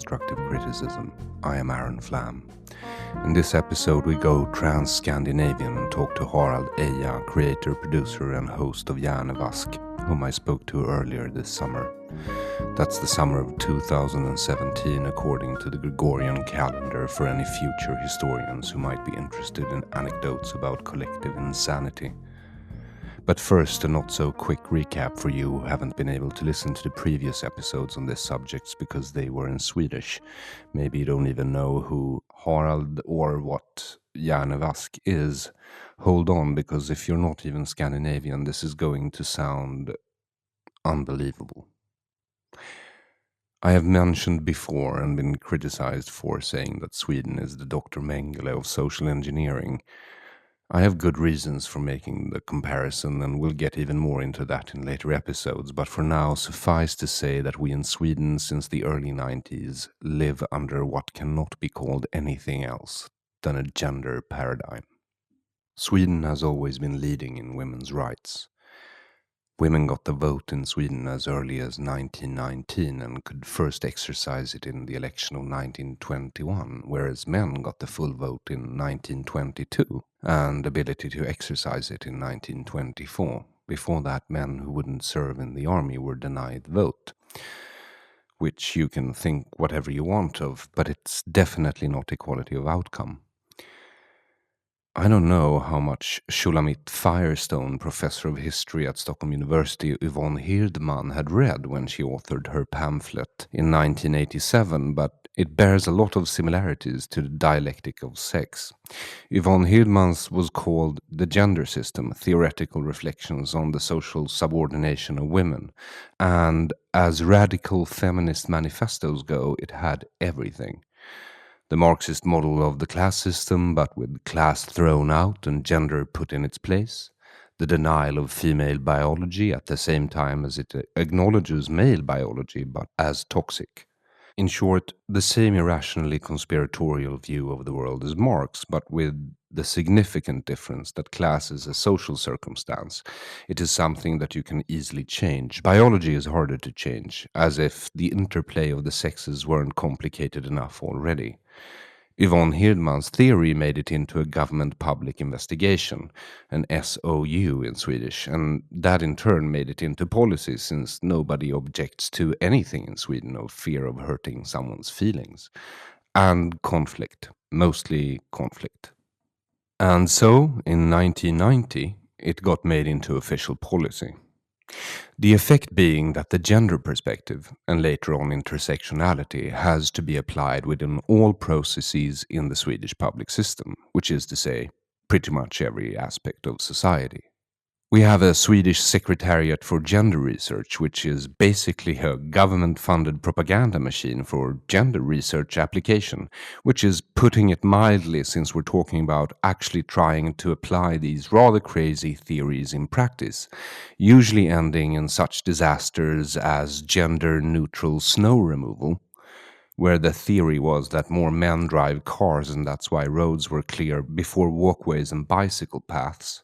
Constructive Criticism. I am Aron Flam. In this episode we go trans-scandinavian and talk to Harald Eia, creator, producer and host of Hjernevask, whom I spoke to earlier this summer. That's the summer of 2017 according to the Gregorian calendar for any future historians who might be interested in anecdotes about collective insanity. But first, a not-so-quick recap for you who haven't been able to listen to the previous episodes on this subject because they were in Swedish. Maybe you don't even know who Harald or what Hjernevask is. Hold on, because if you're not even Scandinavian, this is going to sound unbelievable. I have mentioned before and been criticized for saying that Sweden is the Dr. Mengele of social engineering. I have good reasons for making the comparison and we'll get even more into that in later episodes, but for now suffice to say that we in Sweden since the early 90s live under what cannot be called anything else than a gender paradigm. Sweden has always been leading in women's rights. Women got the vote in Sweden as early as 1919 and could first exercise it in the election of 1921, whereas men got the full vote in 1922 and ability to exercise it in 1924. Before that, men who wouldn't serve in the army were denied the vote, which you can think whatever you want of, but it's definitely not equality of outcome. I don't know how much Shulamit Firestone, professor of history at Stockholm University, Yvonne Hirdman, had read when she authored her pamphlet in 1987, but it bears a lot of similarities to the dialectic of sex. Yvonne Hirdman's was called The Gender System, Theoretical Reflections on the Social Subordination of Women, and as radical feminist manifestos go, it had everything. The Marxist model of the class system, but with class thrown out and gender put in its place. The denial of female biology at the same time as it acknowledges male biology, but as toxic. In short, the same irrationally conspiratorial view of the world as Marx, but with the significant difference that class is a social circumstance. It is something that you can easily change. Biology is harder to change, as if the interplay of the sexes weren't complicated enough already. Yvonne Hirdman's theory made it into a government public investigation, an SOU in Swedish, and that in turn made it into policy since nobody objects to anything in Sweden of fear of hurting someone's feelings. And conflict, mostly conflict. And so, in 1990, it got made into official policy. The effect being that the gender perspective, and later on intersectionality, has to be applied within all processes in the Swedish public system, which is to say, pretty much every aspect of society. We have a Swedish Secretariat for Gender Research, which is basically a government-funded propaganda machine for gender research application, which is putting it mildly since we're talking about actually trying to apply these rather crazy theories in practice, usually ending in such disasters as gender-neutral snow removal, where the theory was that more men drive cars and that's why roads were clear before walkways and bicycle paths.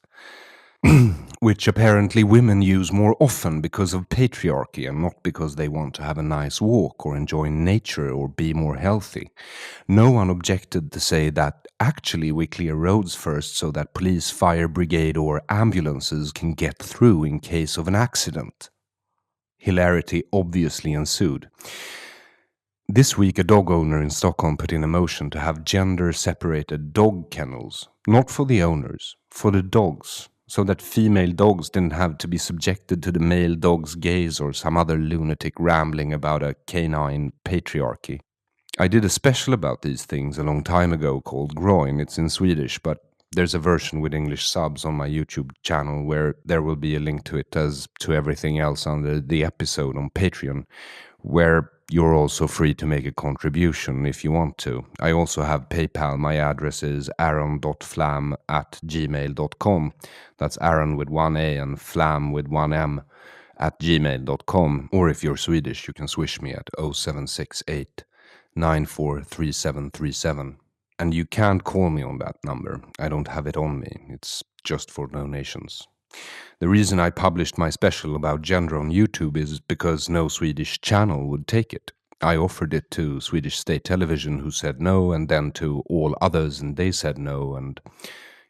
Which apparently women use more often because of patriarchy and not because they want to have a nice walk or enjoy nature or be more healthy. No one objected to say that actually we clear roads first so that police, fire brigade or ambulances can get through in case of an accident. Hilarity obviously ensued. This week a dog owner in Stockholm put in a motion to have gender-separated dog kennels, not for the owners, for the dogs, so that female dogs didn't have to be subjected to the male dog's gaze or some other lunatic rambling about a canine patriarchy. I did a special about these things a long time ago called Groin. It's in Swedish, but there's a version with English subs on my YouTube channel where there will be a link to it as to everything else under the episode on Patreon, where you're also free to make a contribution if you want to. I also have PayPal. My address is aron.flam@gmail.com. That's Aron with one A and Flam with one M @gmail.com. Or if you're Swedish, you can swish me at 0768 943737. And you can't call me on that number. I don't have it on me. It's just for donations. The reason I published my special about gender on YouTube is because no Swedish channel would take it. I offered it to Swedish state television, who said no, and then to all others, and they said no. And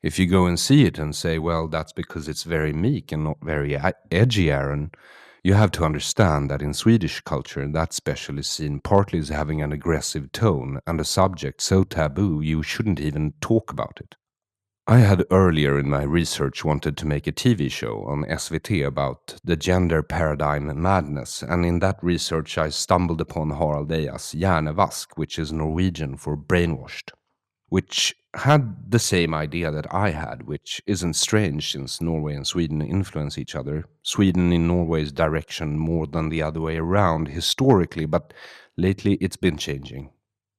if you go and see it and say, well, that's because it's very meek and not very edgy, Aron, you have to understand that in Swedish culture, that special is seen partly as having an aggressive tone and a subject so taboo you shouldn't even talk about it. I had earlier in my research wanted to make a TV show on SVT about the gender paradigm madness, and in that research I stumbled upon Harald Eia's Hjernevask, which is Norwegian for brainwashed, which had the same idea that I had, which isn't strange since Norway and Sweden influence each other. Sweden in Norway's direction more than the other way around historically, but lately it's been changing.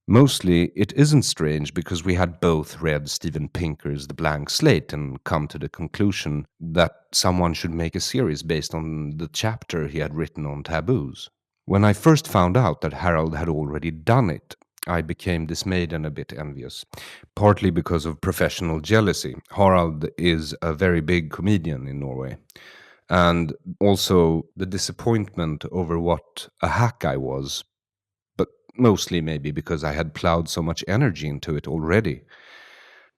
Mostly, it isn't strange because we had both read Steven Pinker's The Blank Slate and come to the conclusion that someone should make a series based on the chapter he had written on taboos. When I first found out that Harald had already done it, I became dismayed and a bit envious, partly because of professional jealousy. Harald is a very big comedian in Norway. And also the disappointment over what a hack I was, mostly maybe because I had plowed so much energy into it already.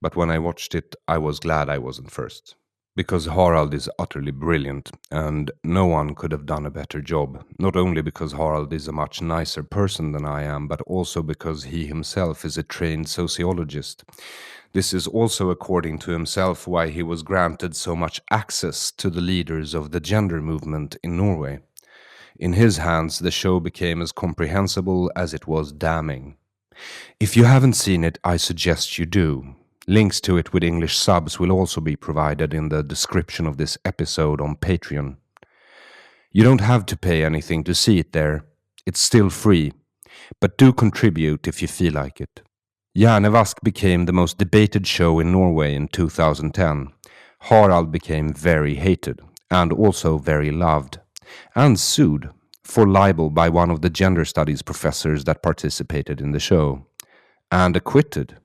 But when I watched it, I was glad I wasn't first. Because Harald is utterly brilliant, and no one could have done a better job. Not only because Harald is a much nicer person than I am, but also because he himself is a trained sociologist. This is also, according to himself, why he was granted so much access to the leaders of the gender movement in Norway. In his hands, the show became as comprehensible as it was damning. If you haven't seen it, I suggest you do. Links to it with English subs will also be provided in the description of this episode on Patreon. You don't have to pay anything to see it there. It's still free, but do contribute if you feel like it. Hjernevask became the most debated show in Norway in 2010. Harald became very hated, and also very loved, and sued for libel by one of the gender studies professors that participated in the show, and acquitted.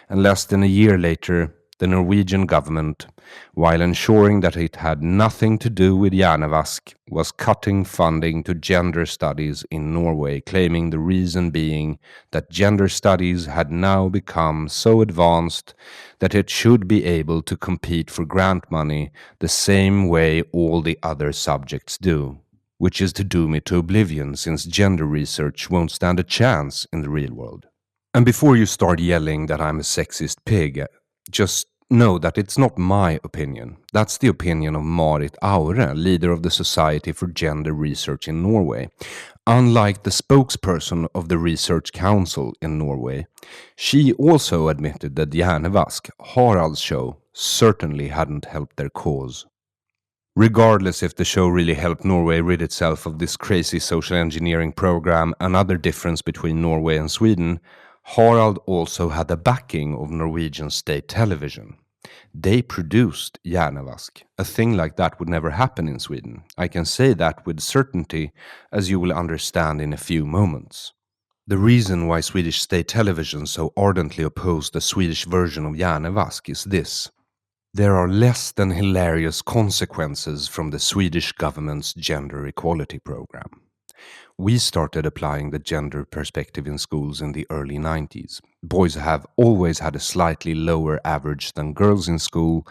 And less than a year later, the Norwegian government, while ensuring that it had nothing to do with Hjernevask, was cutting funding to gender studies in Norway, claiming the reason being that gender studies had now become so advanced that it should be able to compete for grant money the same way all the other subjects do, which is to doom it to oblivion since gender research won't stand a chance in the real world. And before you start yelling that I'm a sexist pig, just know that it's not my opinion. That's the opinion of Marit Aure, leader of the Society for Gender Research in Norway. Unlike the spokesperson of the Research Council in Norway, she also admitted that Hjernevask, Harald's show, certainly hadn't helped their cause. Regardless if the show really helped Norway rid itself of this crazy social engineering program, another difference between Norway and Sweden, Harald also had the backing of Norwegian state television. They produced Hjernevask. A thing like that would never happen in Sweden. I can say that with certainty, as you will understand in a few moments. The reason why Swedish state television so ardently opposed the Swedish version of Hjernevask is this. There are less than hilarious consequences from the Swedish government's gender equality program. We started applying the gender perspective in schools in the early 90s. Boys have always had a slightly lower average than girls in school,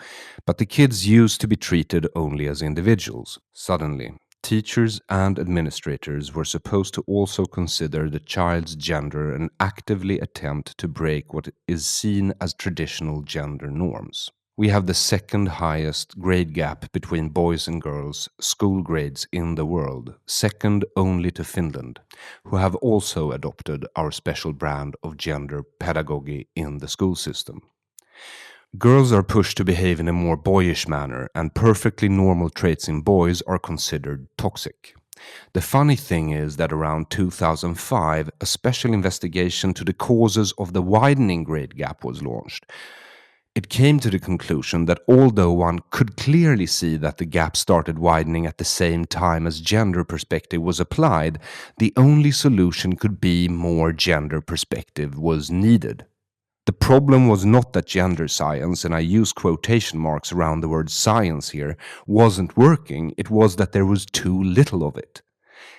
but the kids used to be treated only as individuals. Suddenly, teachers and administrators were supposed to also consider the child's gender and actively attempt to break what is seen as traditional gender norms. We have the second highest grade gap between boys and girls school grades in the world, second only to Finland, who have also adopted our special brand of gender pedagogy in the school system. Girls are pushed to behave in a more boyish manner, and perfectly normal traits in boys are considered toxic. The funny thing is that around 2005, a special investigation to the causes of the widening grade gap was launched. It came to the conclusion that although one could clearly see that the gap started widening at the same time as gender perspective was applied, the only solution could be more gender perspective was needed. The problem was not that gender science, and I use quotation marks around the word science here, wasn't working, it was that there was too little of it.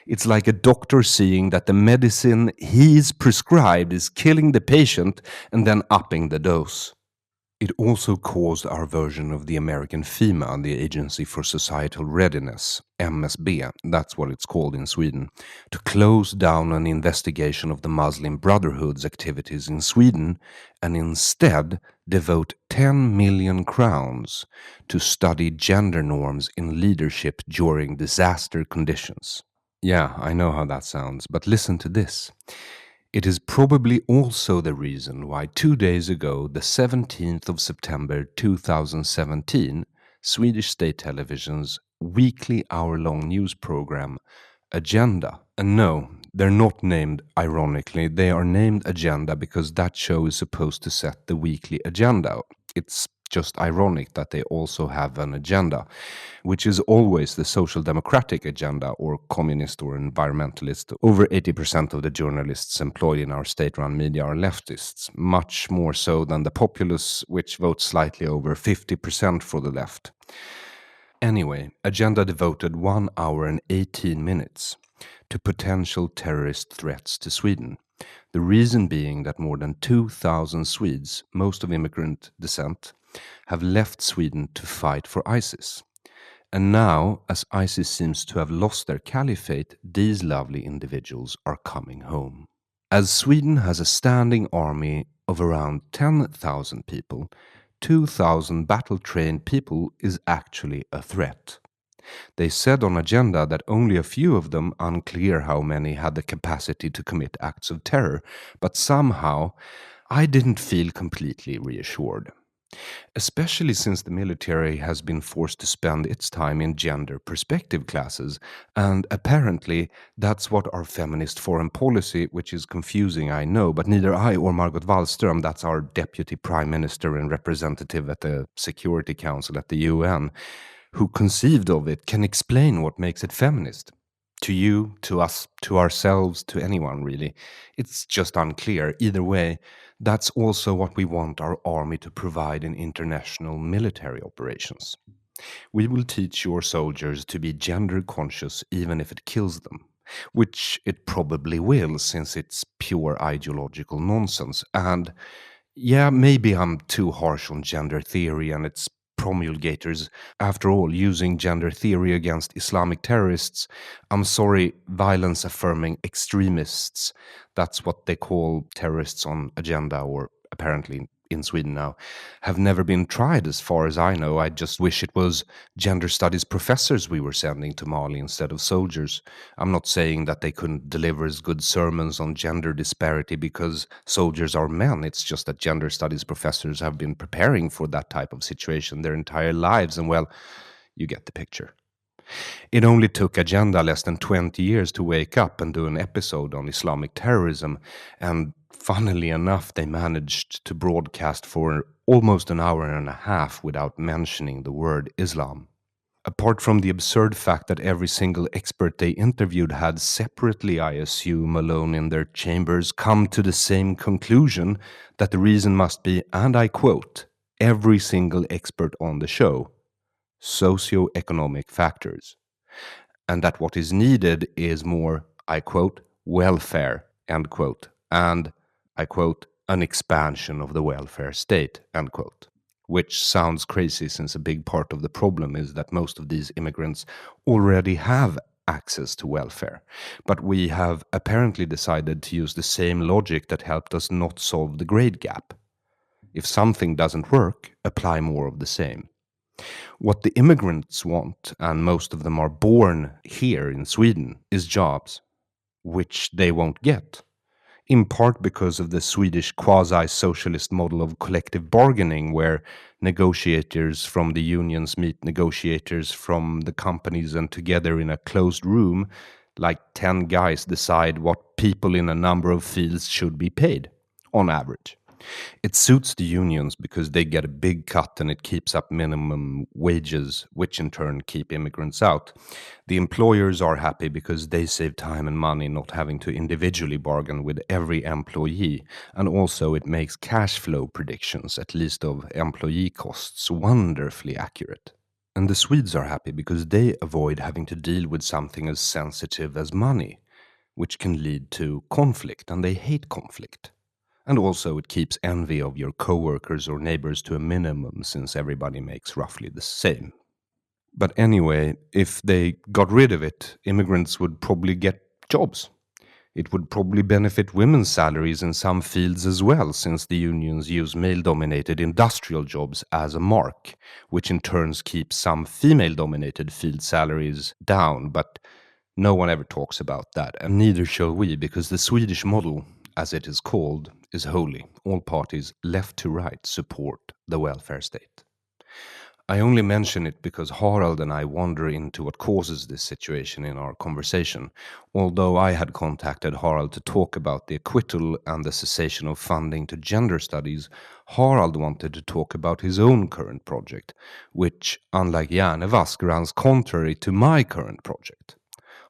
It's like a doctor seeing that the medicine he's prescribed is killing the patient and then upping the dose. It also caused our version of the American FEMA, the Agency for Societal Readiness, MSB, that's what it's called in Sweden, to close down an investigation of the Muslim Brotherhood's activities in Sweden and instead devote 10 million crowns to study gender norms in leadership during disaster conditions. Yeah, I know how that sounds, but listen to this. It is probably also the reason why 2 days ago, the 17th of September 2017, Swedish state television's weekly hour-long news program, Agenda. And no, they're not named ironically, they are named Agenda because that show is supposed to set the weekly agenda. It's just ironic that they also have an agenda, which is always the social democratic agenda or communist or environmentalist. Over 80% of the journalists employed in our state-run media are leftists, much more so than the populace, which votes slightly over 50% for the left. Anyway, Agenda devoted 1 hour and 18 minutes to potential terrorist threats to Sweden. The reason being that more than 2,000 Swedes, most of immigrant descent, have left Sweden to fight for ISIS. And now, as ISIS seems to have lost their caliphate, these lovely individuals are coming home. As Sweden has a standing army of around 10,000 people, 2,000 battle-trained people is actually a threat. They said on Agenda that only a few of them, unclear how many, had the capacity to commit acts of terror, but somehow I didn't feel completely reassured. Especially since the military has been forced to spend its time in gender perspective classes, and apparently that's what our feminist foreign policy, which is confusing I know, but neither I or Margot Wallström, that's our deputy prime minister and representative at the Security Council at the UN, who conceived of it, can explain what makes it feminist. To you, to us, to ourselves, to anyone really. It's just unclear. Either way, that's also what we want our army to provide in international military operations. We will teach your soldiers to be gender conscious even if it kills them, which it probably will since it's pure ideological nonsense. And yeah, maybe I'm too harsh on gender theory and its promulgators. After all, using gender theory against Islamic terrorists, I'm sorry, violence-affirming extremists, that's what they call terrorists on Agenda, or apparently in Sweden now, have never been tried as far as I know. I just wish it was gender studies professors we were sending to Mali instead of soldiers. I'm not saying that they couldn't deliver as good sermons on gender disparity because soldiers are men. It's just that gender studies professors have been preparing for that type of situation their entire lives, and well, you get the picture. It only took Agenda less than 20 years to wake up and do an episode on Islamic terrorism, and funnily enough, they managed to broadcast for almost an hour and a half without mentioning the word Islam. Apart from the absurd fact that every single expert they interviewed had separately, I assume, alone in their chambers, come to the same conclusion that the reason must be, and I quote, every single expert on the show, socioeconomic factors, and that what is needed is more, I quote, welfare, end quote, and, I quote, an expansion of the welfare state, end quote. Which sounds crazy since a big part of the problem is that most of these immigrants already have access to welfare. But we have apparently decided to use the same logic that helped us not solve the grade gap. If something doesn't work, apply more of the same. What the immigrants want, and most of them are born here in Sweden, is jobs, which they won't get. In part because of the Swedish quasi-socialist model of collective bargaining, where negotiators from the unions meet negotiators from the companies and together in a closed room, like 10 guys decide what people in a number of fields should be paid, on average. It suits the unions because they get a big cut and it keeps up minimum wages, which in turn keep immigrants out. The employers are happy because they save time and money not having to individually bargain with every employee, and also it makes cash flow predictions, at least of employee costs, wonderfully accurate. And the Swedes are happy because they avoid having to deal with something as sensitive as money, which can lead to conflict, and they hate conflict. And also it keeps envy of your coworkers or neighbors to a minimum, since everybody makes roughly the same. But anyway, if they got rid of it, immigrants would probably get jobs. It would probably benefit women's salaries in some fields as well, since the unions use male-dominated industrial jobs as a mark, which in turn keeps some female-dominated field salaries down. But no one ever talks about that, and neither shall we, because the Swedish model, as it is called, is holy. All parties, left to right, support the welfare state. I only mention it because Harald and I wander into what causes this situation in our conversation. Although I had contacted Harald to talk about the acquittal and the cessation of funding to gender studies, Harald wanted to talk about his own current project, which, unlike Hjernevask, runs contrary to my current project.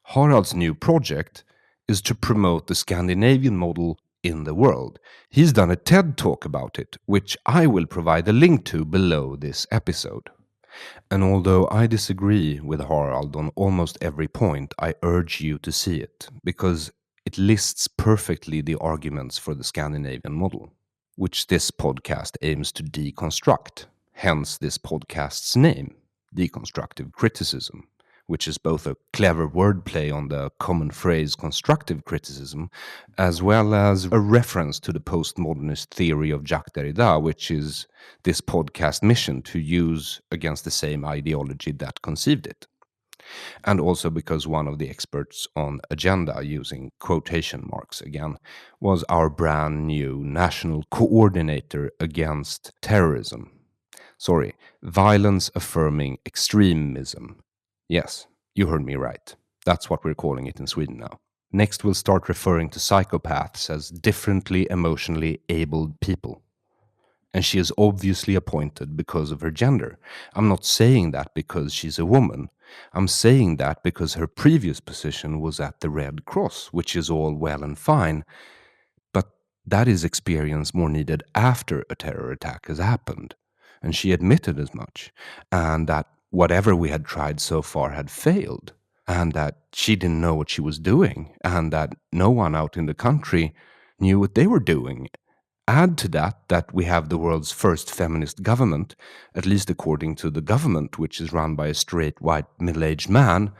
Harald's new project is to promote the Scandinavian model in the world. He's done a TED talk about it, which I will provide a link to below this episode. And although I disagree with Harald on almost every point, I urge you to see it, because it lists perfectly the arguments for the Scandinavian model, which this podcast aims to deconstruct, hence this podcast's name, Deconstructive Criticism, which is both a clever wordplay on the common phrase constructive criticism, as well as a reference to the postmodernist theory of Jacques Derrida, which is this podcast mission to use against the same ideology that conceived it. And also because one of the experts on Agenda, using quotation marks again, was our brand new national coordinator against terrorism. Violence affirming extremism. Yes, you heard me right. That's what we're calling it in Sweden now. Next, we'll start referring to psychopaths as differently emotionally abled people. And she is obviously appointed because of her gender. I'm not saying that because she's a woman. I'm saying that because her previous position was at the Red Cross, which is all well and fine. But that is experience more needed after a terror attack has happened. And she admitted as much. And that whatever we had tried so far had failed, and that she didn't know what she was doing, and that no one out in the country knew what they were doing. Add to that we have the world's first feminist government, at least according to the government, which is run by a straight, white, middle-aged man.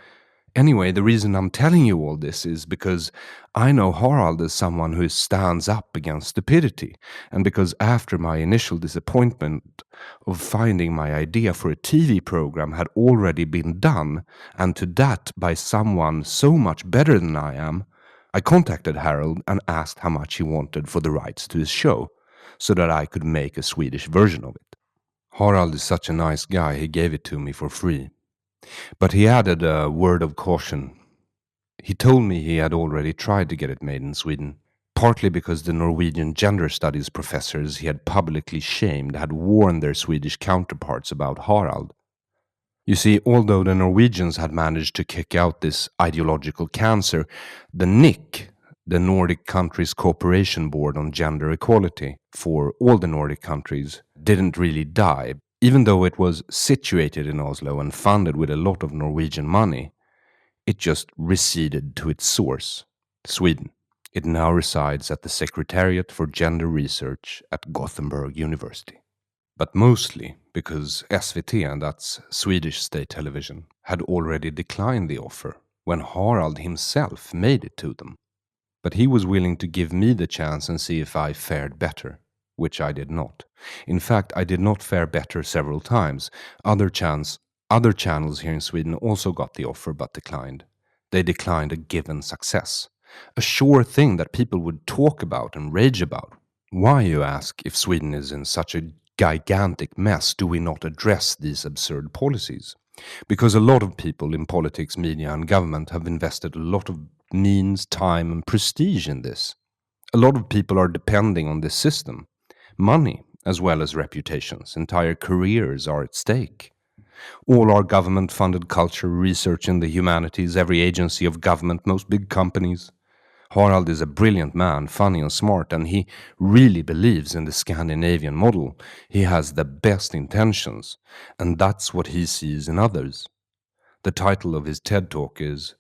Anyway, the reason I'm telling you all this is because I know Harald as someone who stands up against stupidity, and because after my initial disappointment of finding my idea for a TV program had already been done, and to that by someone so much better than I am, I contacted Harald and asked how much he wanted for the rights to his show, so that I could make a Swedish version of it. Harald is such a nice guy, he gave it to me for free. But he added a word of caution. He told me he had already tried to get it made in Sweden, partly because the Norwegian gender studies professors he had publicly shamed had warned their Swedish counterparts about Harald. You see, although the Norwegians had managed to kick out this ideological cancer, the NIC, the Nordic Countries Cooperation Board on Gender Equality, for all the Nordic countries, didn't really die. Even though it was situated in Oslo and funded with a lot of Norwegian money, it just receded to its source, Sweden. It now resides at the Secretariat for Gender Research at Gothenburg University. But mostly because SVT, and that's Swedish state television, had already declined the offer when Harald himself made it to them. But he was willing to give me the chance and see if I fared better, which I did not. In fact, I did not fare better several times. Other channels here in Sweden also got the offer but declined. They declined a given success. A sure thing that people would talk about and rage about. Why, you ask, if Sweden is in such a gigantic mess, do we not address these absurd policies? Because a lot of people in politics, media and government have invested a lot of means, time and prestige in this. A lot of people are depending on this system. Money, as well as reputations, entire careers are at stake. All our government-funded culture, research in the humanities, every agency of government, most big companies. Harald is a brilliant man, funny and smart, and he really believes in the Scandinavian model. He has the best intentions, and that's what he sees in others. The title of his TED Talk is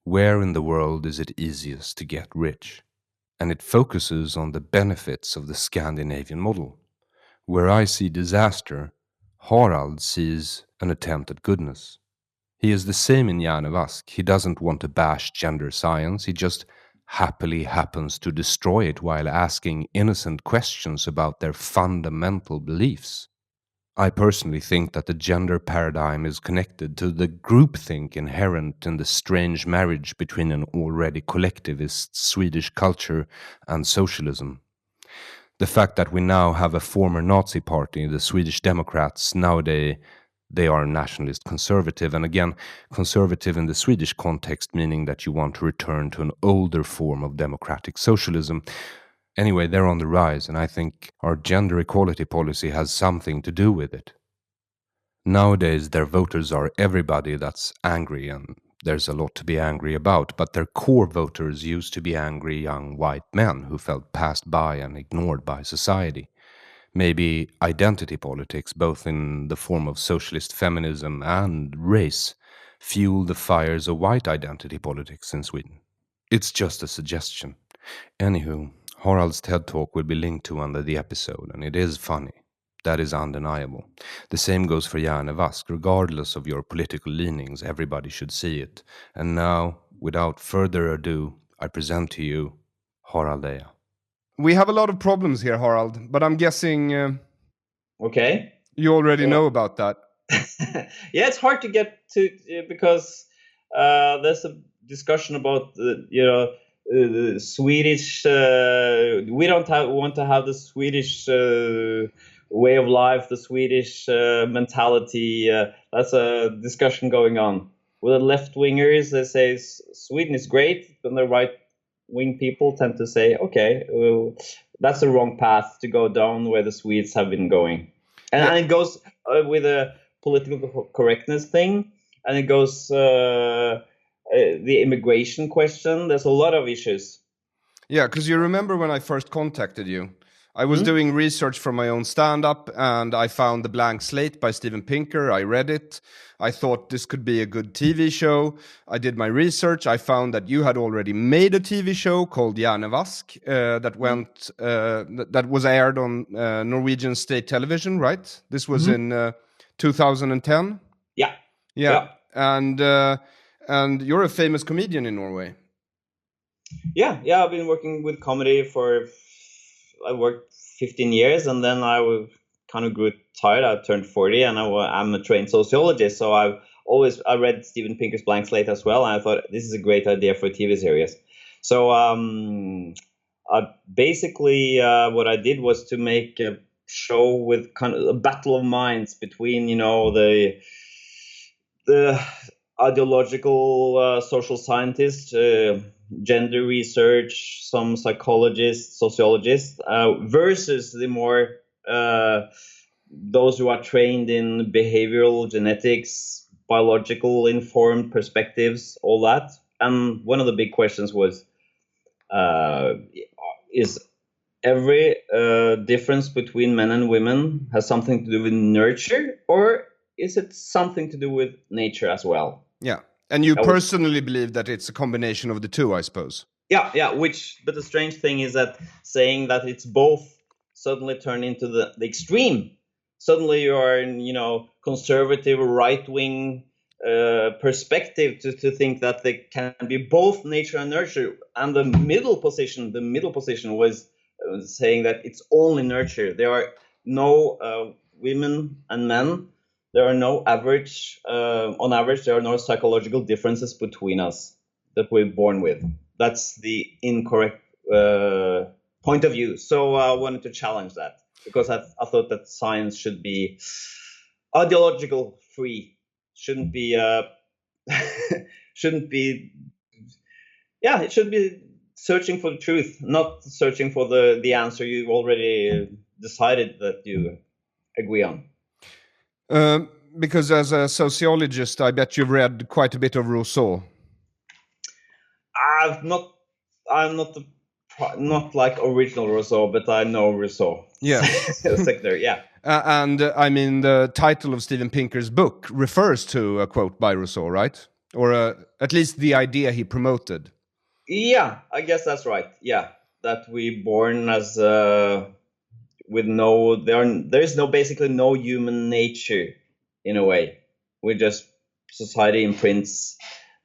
"Where in the World is it Easiest to Get Rich?" And it focuses on the benefits of the Scandinavian model. Where I see disaster, Harald sees an attempt at goodness. He is the same in Hjernevask. He doesn't want to bash gender science, he just happily happens to destroy it while asking innocent questions about their fundamental beliefs. I personally think that the gender paradigm is connected to the groupthink inherent in the strange marriage between an already collectivist Swedish culture and socialism. The fact that we now have a former Nazi party, the Swedish Democrats, nowadays they are nationalist conservative, and again, conservative in the Swedish context, meaning that you want to return to an older form of democratic socialism. Anyway, they're on the rise, and I think our gender equality policy has something to do with it. Nowadays, their voters are everybody that's angry, and there's a lot to be angry about, but their core voters used to be angry young white men who felt passed by and ignored by society. Maybe identity politics, both in the form of socialist feminism and race, fuel the fires of white identity politics in Sweden. It's just a suggestion. Anywho, Harald's TED Talk will be linked to under the episode, and it is funny. That is undeniable. The same goes for Hjernevask. Regardless of your political leanings, everybody should see it. And now, without further ado, I present to you Harald Eia. We have a lot of problems here, Harald, but I'm guessing Okay. you already know about that. Yeah, it's hard to get to because there's a discussion about the Swedish. We don't want to have the Swedish way of life, the Swedish mentality. That's a discussion going on. With the left wingers, they say Sweden is great, then the right wing people tend to say, okay, that's the wrong path to go down where the Swedes have been going. And it goes with a political correctness thing, and it goes the immigration question. There's a lot of issues. Yeah, because you remember when I first contacted you, I was doing research for my own stand-up, and I found The Blank Slate by Steven Pinker. I read it. I thought this could be a good TV show. I did my research. I found that you had already made a TV show called Hjernevask that was aired on Norwegian state television, right? This was in 2010? Yeah. And you're a famous comedian in Norway. Yeah. I've been working with comedy I worked 15 years, and then I kind of grew tired. I turned 40, and I'm a trained sociologist, so I read Steven Pinker's Blank Slate as well, and I thought this is a great idea for a TV series. So basically what I did was to make a show with kind of a battle of minds between the ideological social scientists, gender research, some psychologists, sociologists, versus the more those who are trained in behavioral genetics, biological informed perspectives, all that. And one of the big questions was, is every difference between men and women has something to do with nurture, or is it something to do with nature as well? Yeah. And you personally believe that it's a combination of the two, I suppose. Yeah. But the strange thing is that saying that it's both suddenly turned into the extreme. Suddenly you are in, conservative right-wing perspective to think that they can be both nature and nurture. And the middle position was saying that it's only nurture. There are no women and men. There are no on average, there are no psychological differences between us that we're born with. That's the incorrect point of view. So I wanted to challenge that, because I thought that science should be ideological free, shouldn't be, it should be searching for the truth, not searching for the answer you already decided that you agree on. Because as a sociologist, I bet you've read quite a bit of Rousseau. I've not I'm not like original Rousseau, but I know Rousseau. Yeah. Sector, yeah. And I mean, the title of Steven Pinker's book refers to a quote by Rousseau, right? Or at least the idea he promoted. Yeah, I guess that's right. Yeah, that we born as with no, there is no, basically no human nature in a way. We just, society imprints.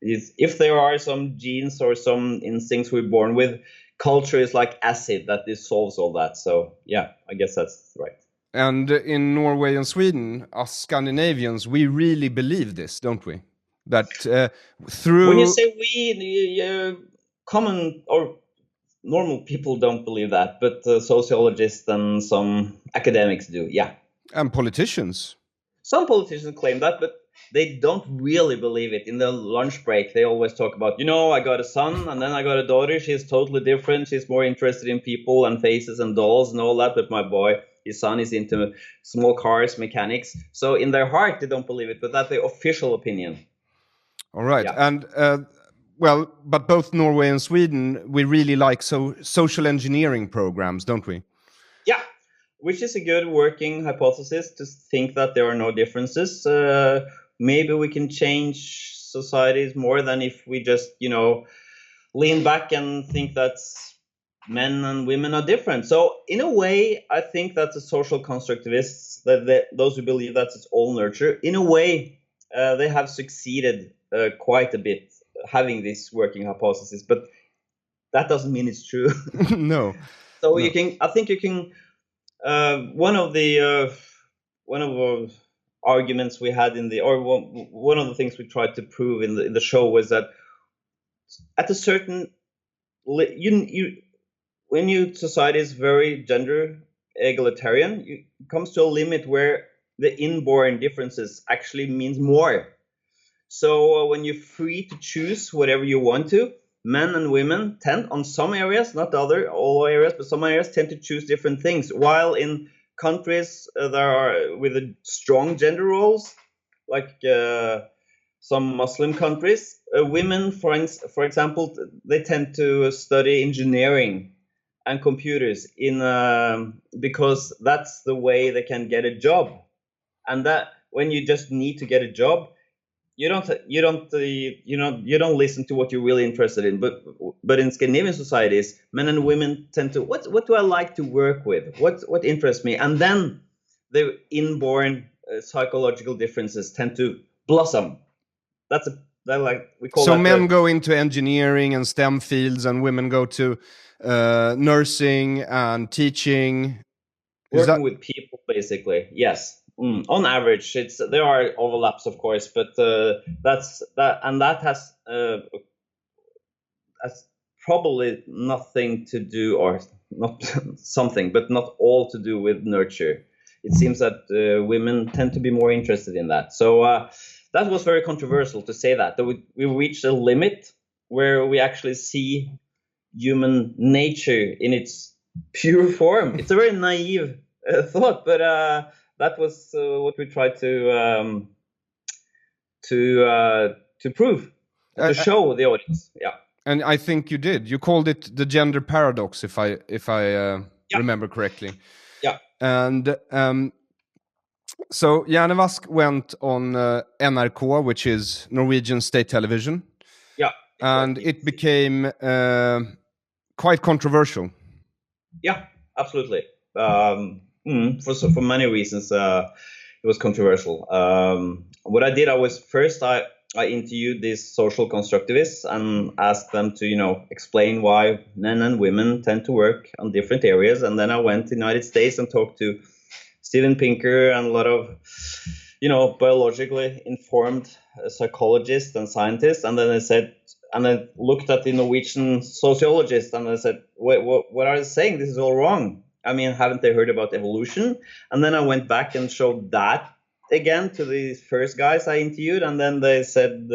If there are some genes or some instincts we're born with, culture is like acid that dissolves all that. So yeah, I guess that's right. And in Norway and Sweden, us Scandinavians, we really believe this, don't we? That through... When you say we, the common or normal people don't believe that, but sociologists and some academics do, yeah. And politicians. Some politicians claim that, but they don't really believe it. In the lunch break, they always talk about, I got a son and then I got a daughter. She's totally different. She's more interested in people and faces and dolls and all that. But my boy, his son, is into small cars, mechanics. So in their heart, they don't believe it, but that's the official opinion. All right. Yeah. And, well, but both Norway and Sweden, we really like social engineering programs, don't we? Yeah. Which is a good working hypothesis, to think that there are no differences. Maybe we can change societies more than if we just, lean back and think that men and women are different. So in a way, I think that the social constructivists, those who believe that it's all nurture, in a way, they have succeeded quite a bit having this working hypothesis. But that doesn't mean it's true. No. So I think you can. One of the arguments we had one of the things we tried to prove in the show was that at a certain when your society is very gender egalitarian, it comes to a limit where the inborn differences actually means more. So when you're free to choose whatever you want to, men and women tend, on some areas, not all areas, but some areas tend to choose different things. While in countries there are with strong gender roles, like some Muslim countries, women, for example, they tend to study engineering and computers because that's the way they can get a job. And that when you just need to get a job, you don't listen to what you're really interested in. But in Scandinavian societies, men and women tend to what do I like to work with? What interests me? And then the inborn psychological differences tend to blossom. We call so that. Men go into engineering and STEM fields, and women go to nursing and teaching. Working with people, basically. Yes. On average, there are overlaps, of course, but that's probably nothing to do, or not something, but not all to do with nurture. It seems that women tend to be more interested in that. So that was very controversial to say that we reached a limit where we actually see human nature in its pure form. It's a very naive thought, but that was what we tried to prove, to show the audience. Yeah. And I think you did. You called it the gender paradox, if I remember correctly. Yeah. And so Hjernevask went on NRK, which is Norwegian state television. Yeah. And it became quite controversial. Yeah, absolutely. For many reasons, it was controversial. What I did, I interviewed these social constructivists and asked them to, explain why men and women tend to work on different areas. And then I went to the United States and talked to Steven Pinker and a lot of, biologically informed psychologists and scientists. And then I looked at the Norwegian sociologists and I said, wait, what are they saying? This is all wrong. I mean, haven't they heard about evolution? And then I went back and showed that again to the first guys I interviewed, and then they said,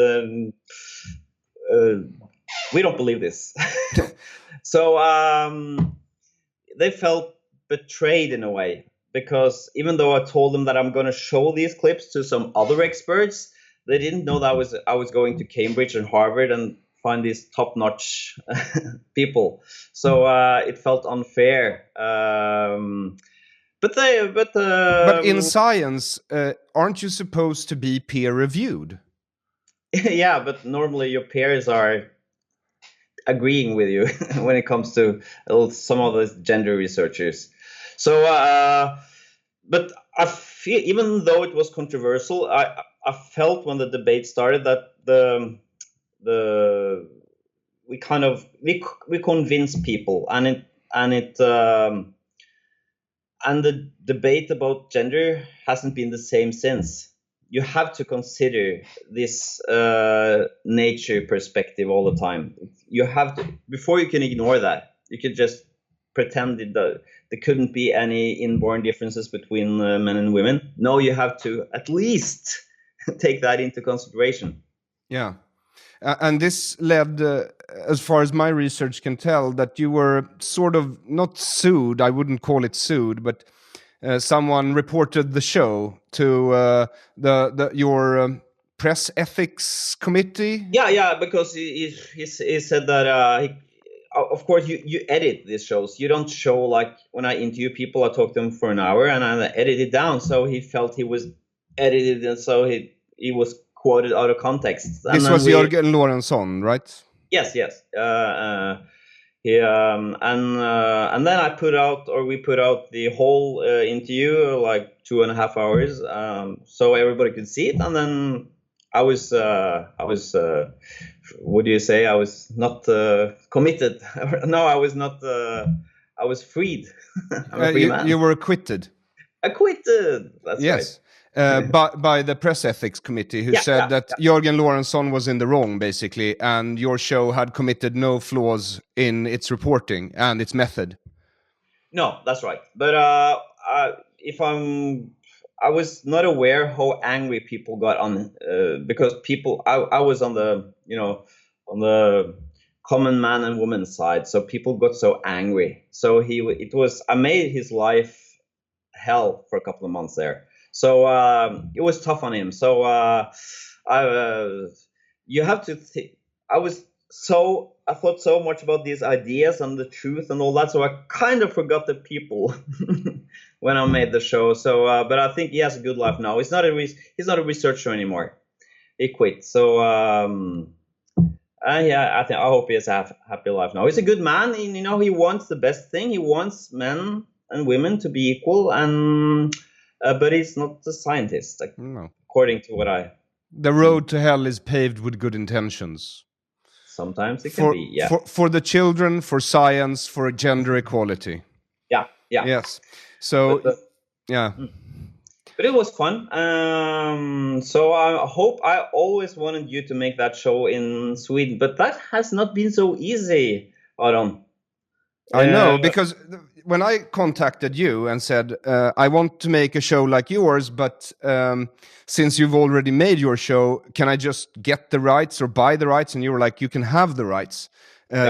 we don't believe this. So they felt betrayed in a way, because even though I told them that I'm going to show these clips to some other experts, they didn't know that I was going to Cambridge and Harvard and find these top-notch people. So it felt unfair. But in science, aren't you supposed to be peer-reviewed? yeah, but normally your peers are agreeing with you when it comes to some of the gender researchers. So, but I feel, even though it was controversial, I felt when the debate started that we convinced people, and the debate about gender hasn't been the same since. You have to consider this nature perspective all the time. You have to, before you can ignore that. You could just pretend that there couldn't be any inborn differences between men and women. No, you have to at least take that into consideration. Yeah. And this led, as far as my research can tell, that you were sort of not sued. I wouldn't call it sued, but someone reported the show to your press ethics committee. Yeah, because he said that of course you edit these shows. You don't show, like when I interview people, I talk to them for an hour and I edit it down. So he felt he was edited, and so he was quoted out of context. This was Jörgen Lorentzon, right? Yes. And then we put out the whole interview, like 2.5 hours, so everybody could see it. And then I was what do you say? I was not committed. No, I was not. I was freed. I'm a free man. You were acquitted. Acquitted. That's yes. Right. By the press ethics committee, who said that Jörgen Lorentzon was in the wrong, basically, and your show had committed no flaws in its reporting and its method. No, that's right. But I was not aware how angry people got on because I was on the on the common man and woman side, so people got so angry. So I made his life hell for a couple of months there. So it was tough on him. So you have to I thought so much about these ideas and the truth and all that. So I kind of forgot the people when I made the show. So, but I think he has a good life now. He's not a researcher anymore. He quit. So I hope he has a happy life now. He's a good man. He wants the best thing. He wants men and women to be equal, and but he's not a scientist, according to what The road to hell is paved with good intentions. Sometimes it can be, yeah. For the children, for science, for gender equality. Yeah. Yes. So, yeah. But it was fun. So I always wanted you to make that show in Sweden, but that has not been so easy, Aron. I know, because when I contacted you and said, I want to make a show like yours, but since you've already made your show, can I just get the rights or buy the rights? And you were like, you can have the rights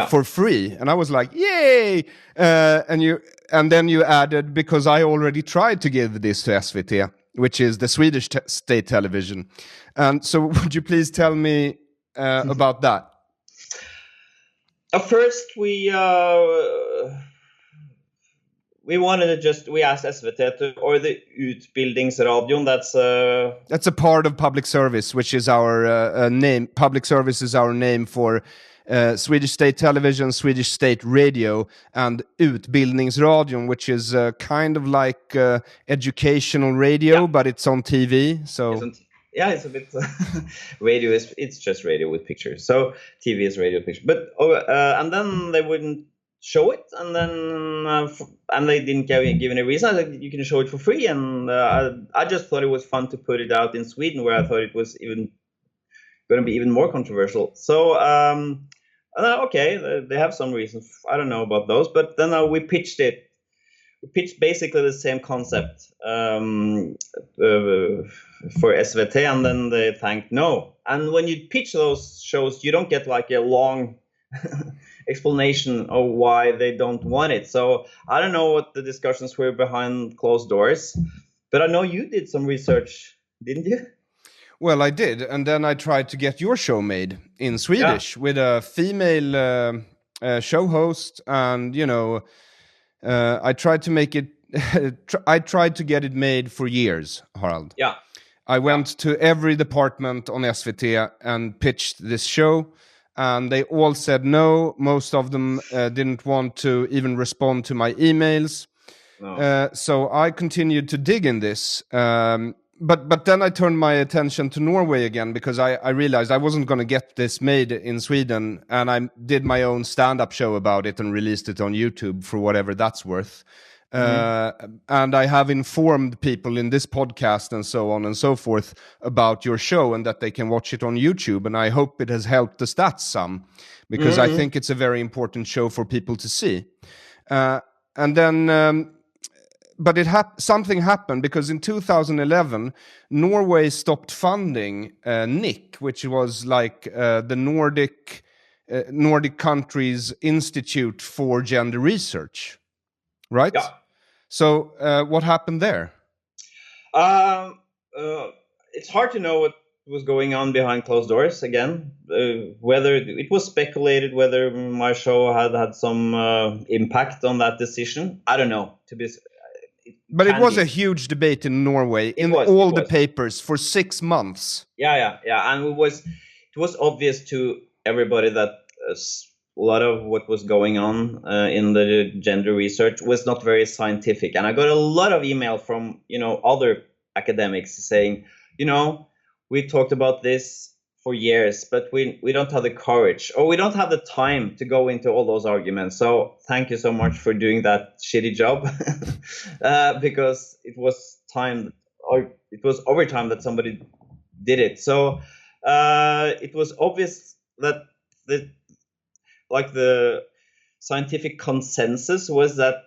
for free. And I was like, yay! And then you added, because I already tried to give this to SVT, which is the Swedish state television. And so would you please tell me about that? At first, we wanted to we asked SVT or the Utbildningsradion. That's a part of public service, which is our name. Public service is our name for Swedish state television, Swedish state radio, and Utbildningsradion, which is kind of like educational radio, but it's on TV. So. It's a bit radio. It's just radio with pictures. So TV is radio with pictures. But and then they wouldn't show it, and then and they didn't give any reason. I said, you can show it for free, and I just thought it was fun to put it out in Sweden, where I thought it was even going to be even more controversial. So okay, they have some reasons. I don't know about those, but then we pitched it. We pitched basically the same concept for SVT, and then they thanked no. And when you pitch those shows, you don't get like a long explanation of why they don't want it. So I don't know what the discussions were behind closed doors, but I know you did some research, didn't you? Well, I did, and then I tried to get your show made in Swedish with a female show host, and I tried to make it. I tried to get it made for years, Harald. Yeah. I went to every department on SVT and pitched this show, and they all said no. Most of them didn't want to even respond to my emails. No. So I continued to dig in this. But then I turned my attention to Norway again, because I realized I wasn't going to get this made in Sweden, and I did my own stand-up show about it and released it on YouTube for whatever that's worth. And I have informed people in this podcast and so on and so forth about your show, and that they can watch it on YouTube. And I hope it has helped the stats some, because I think it's a very important show for people to see. And then... but something happened, because in 2011, Norway stopped funding NIC, which was like the Nordic countries' institute for gender research, right? Yeah. So what happened there? It's hard to know what was going on behind closed doors again. Whether it was speculated whether my show had some impact on that decision, I don't know. But it was a huge debate in Norway, the papers for 6 months. Yeah, and it was obvious to everybody that a lot of what was going on in the gender research was not very scientific. And I got a lot of email from other academics saying, we talked about this for years, but we don't have the courage, or we don't have the time to go into all those arguments. So thank you so much for doing that shitty job, because it was over time that somebody did it. So it was obvious that the scientific consensus was that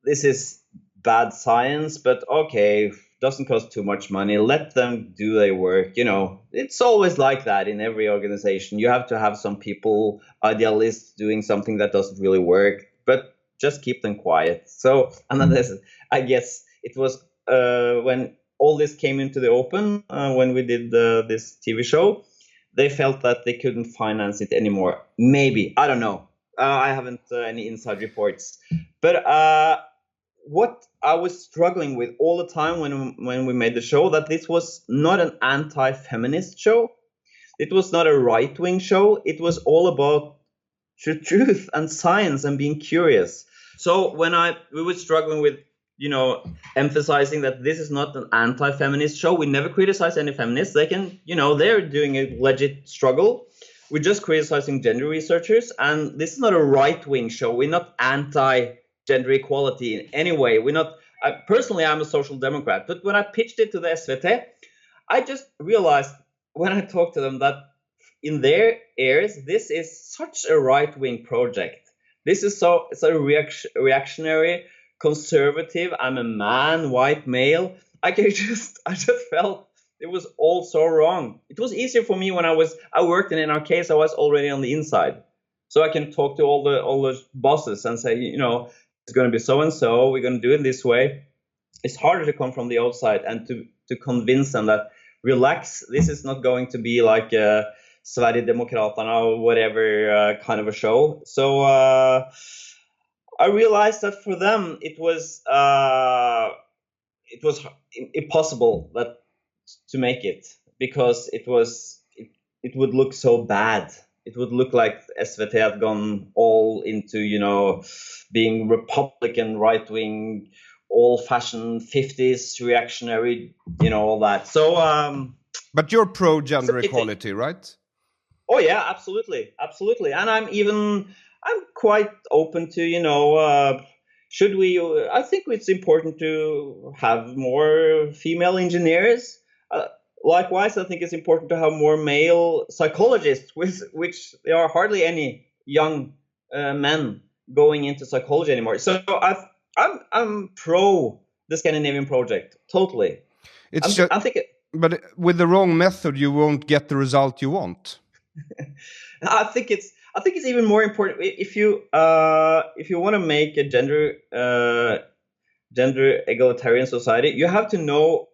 this is bad science, but okay, doesn't cost too much money, let them do their work. It's always like that in every organization. You have to have some people, idealists, doing something that doesn't really work, but just keep them quiet. So, and then I guess it was when all this came into the open, when we did this TV show, they felt that they couldn't finance it anymore. Maybe, I don't know. I haven't any inside reports, but what I was struggling with all the time when we made the show, that this was not an anti-feminist show. It was not a right-wing show. It was all about truth and science and being curious. So when we were struggling with, emphasizing that this is not an anti-feminist show. We never criticize any feminists. They can, they're doing a legit struggle. We're just criticizing gender researchers. And this is not a right-wing show. We're not anti-gender equality in any way. We're not. Personally, I'm a social democrat. But when I pitched it to the SVT, I just realized when I talked to them that in their ears, this is such a right-wing project. This is it's a reactionary, conservative. I'm a man, white male. I just felt it was all so wrong. It was easier for me when I worked in NRK, so I was already on the inside, so I can talk to all the bosses and say, it's going to be so and so. We're going to do it this way. It's harder to come from the outside and to convince them that relax. This is not going to be like a Sverigedemokraterna or whatever kind of a show. So I realized that for them it was impossible to make it, because it would look so bad. It would look like SVT had gone all into, being Republican, right-wing, old-fashioned 50s reactionary, all that. So, but you're pro-gender equality, right? Oh yeah, absolutely, and I'm quite open to, should we? I think it's important to have more female engineers. Likewise, I think it's important to have more male psychologists, which there are hardly any young men going into psychology anymore. So I'm pro the Scandinavian project, totally. But with the wrong method, you won't get the result you want. I think it's even more important if you want to make a gender egalitarian society. You have to know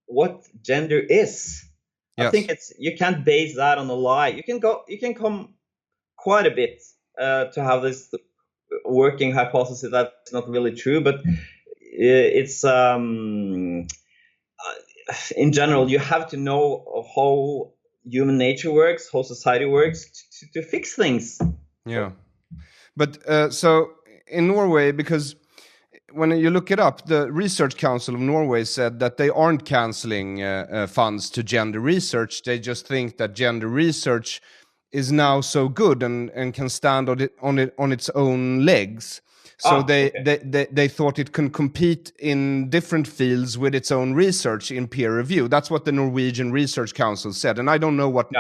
what gender is. I think you can't base that on a lie. You can come quite a bit to have this working hypothesis that's not really true, but it's in general, you have to know how human nature works, how society works to fix things. Yeah. But so in Norway, because when you look it up, the Research Council of Norway said that they aren't canceling funds to gender research. They just think that gender research is now so good and can stand on its own legs. So they thought it can compete in different fields with its own research in peer review. That's what the Norwegian Research Council said. And I don't know what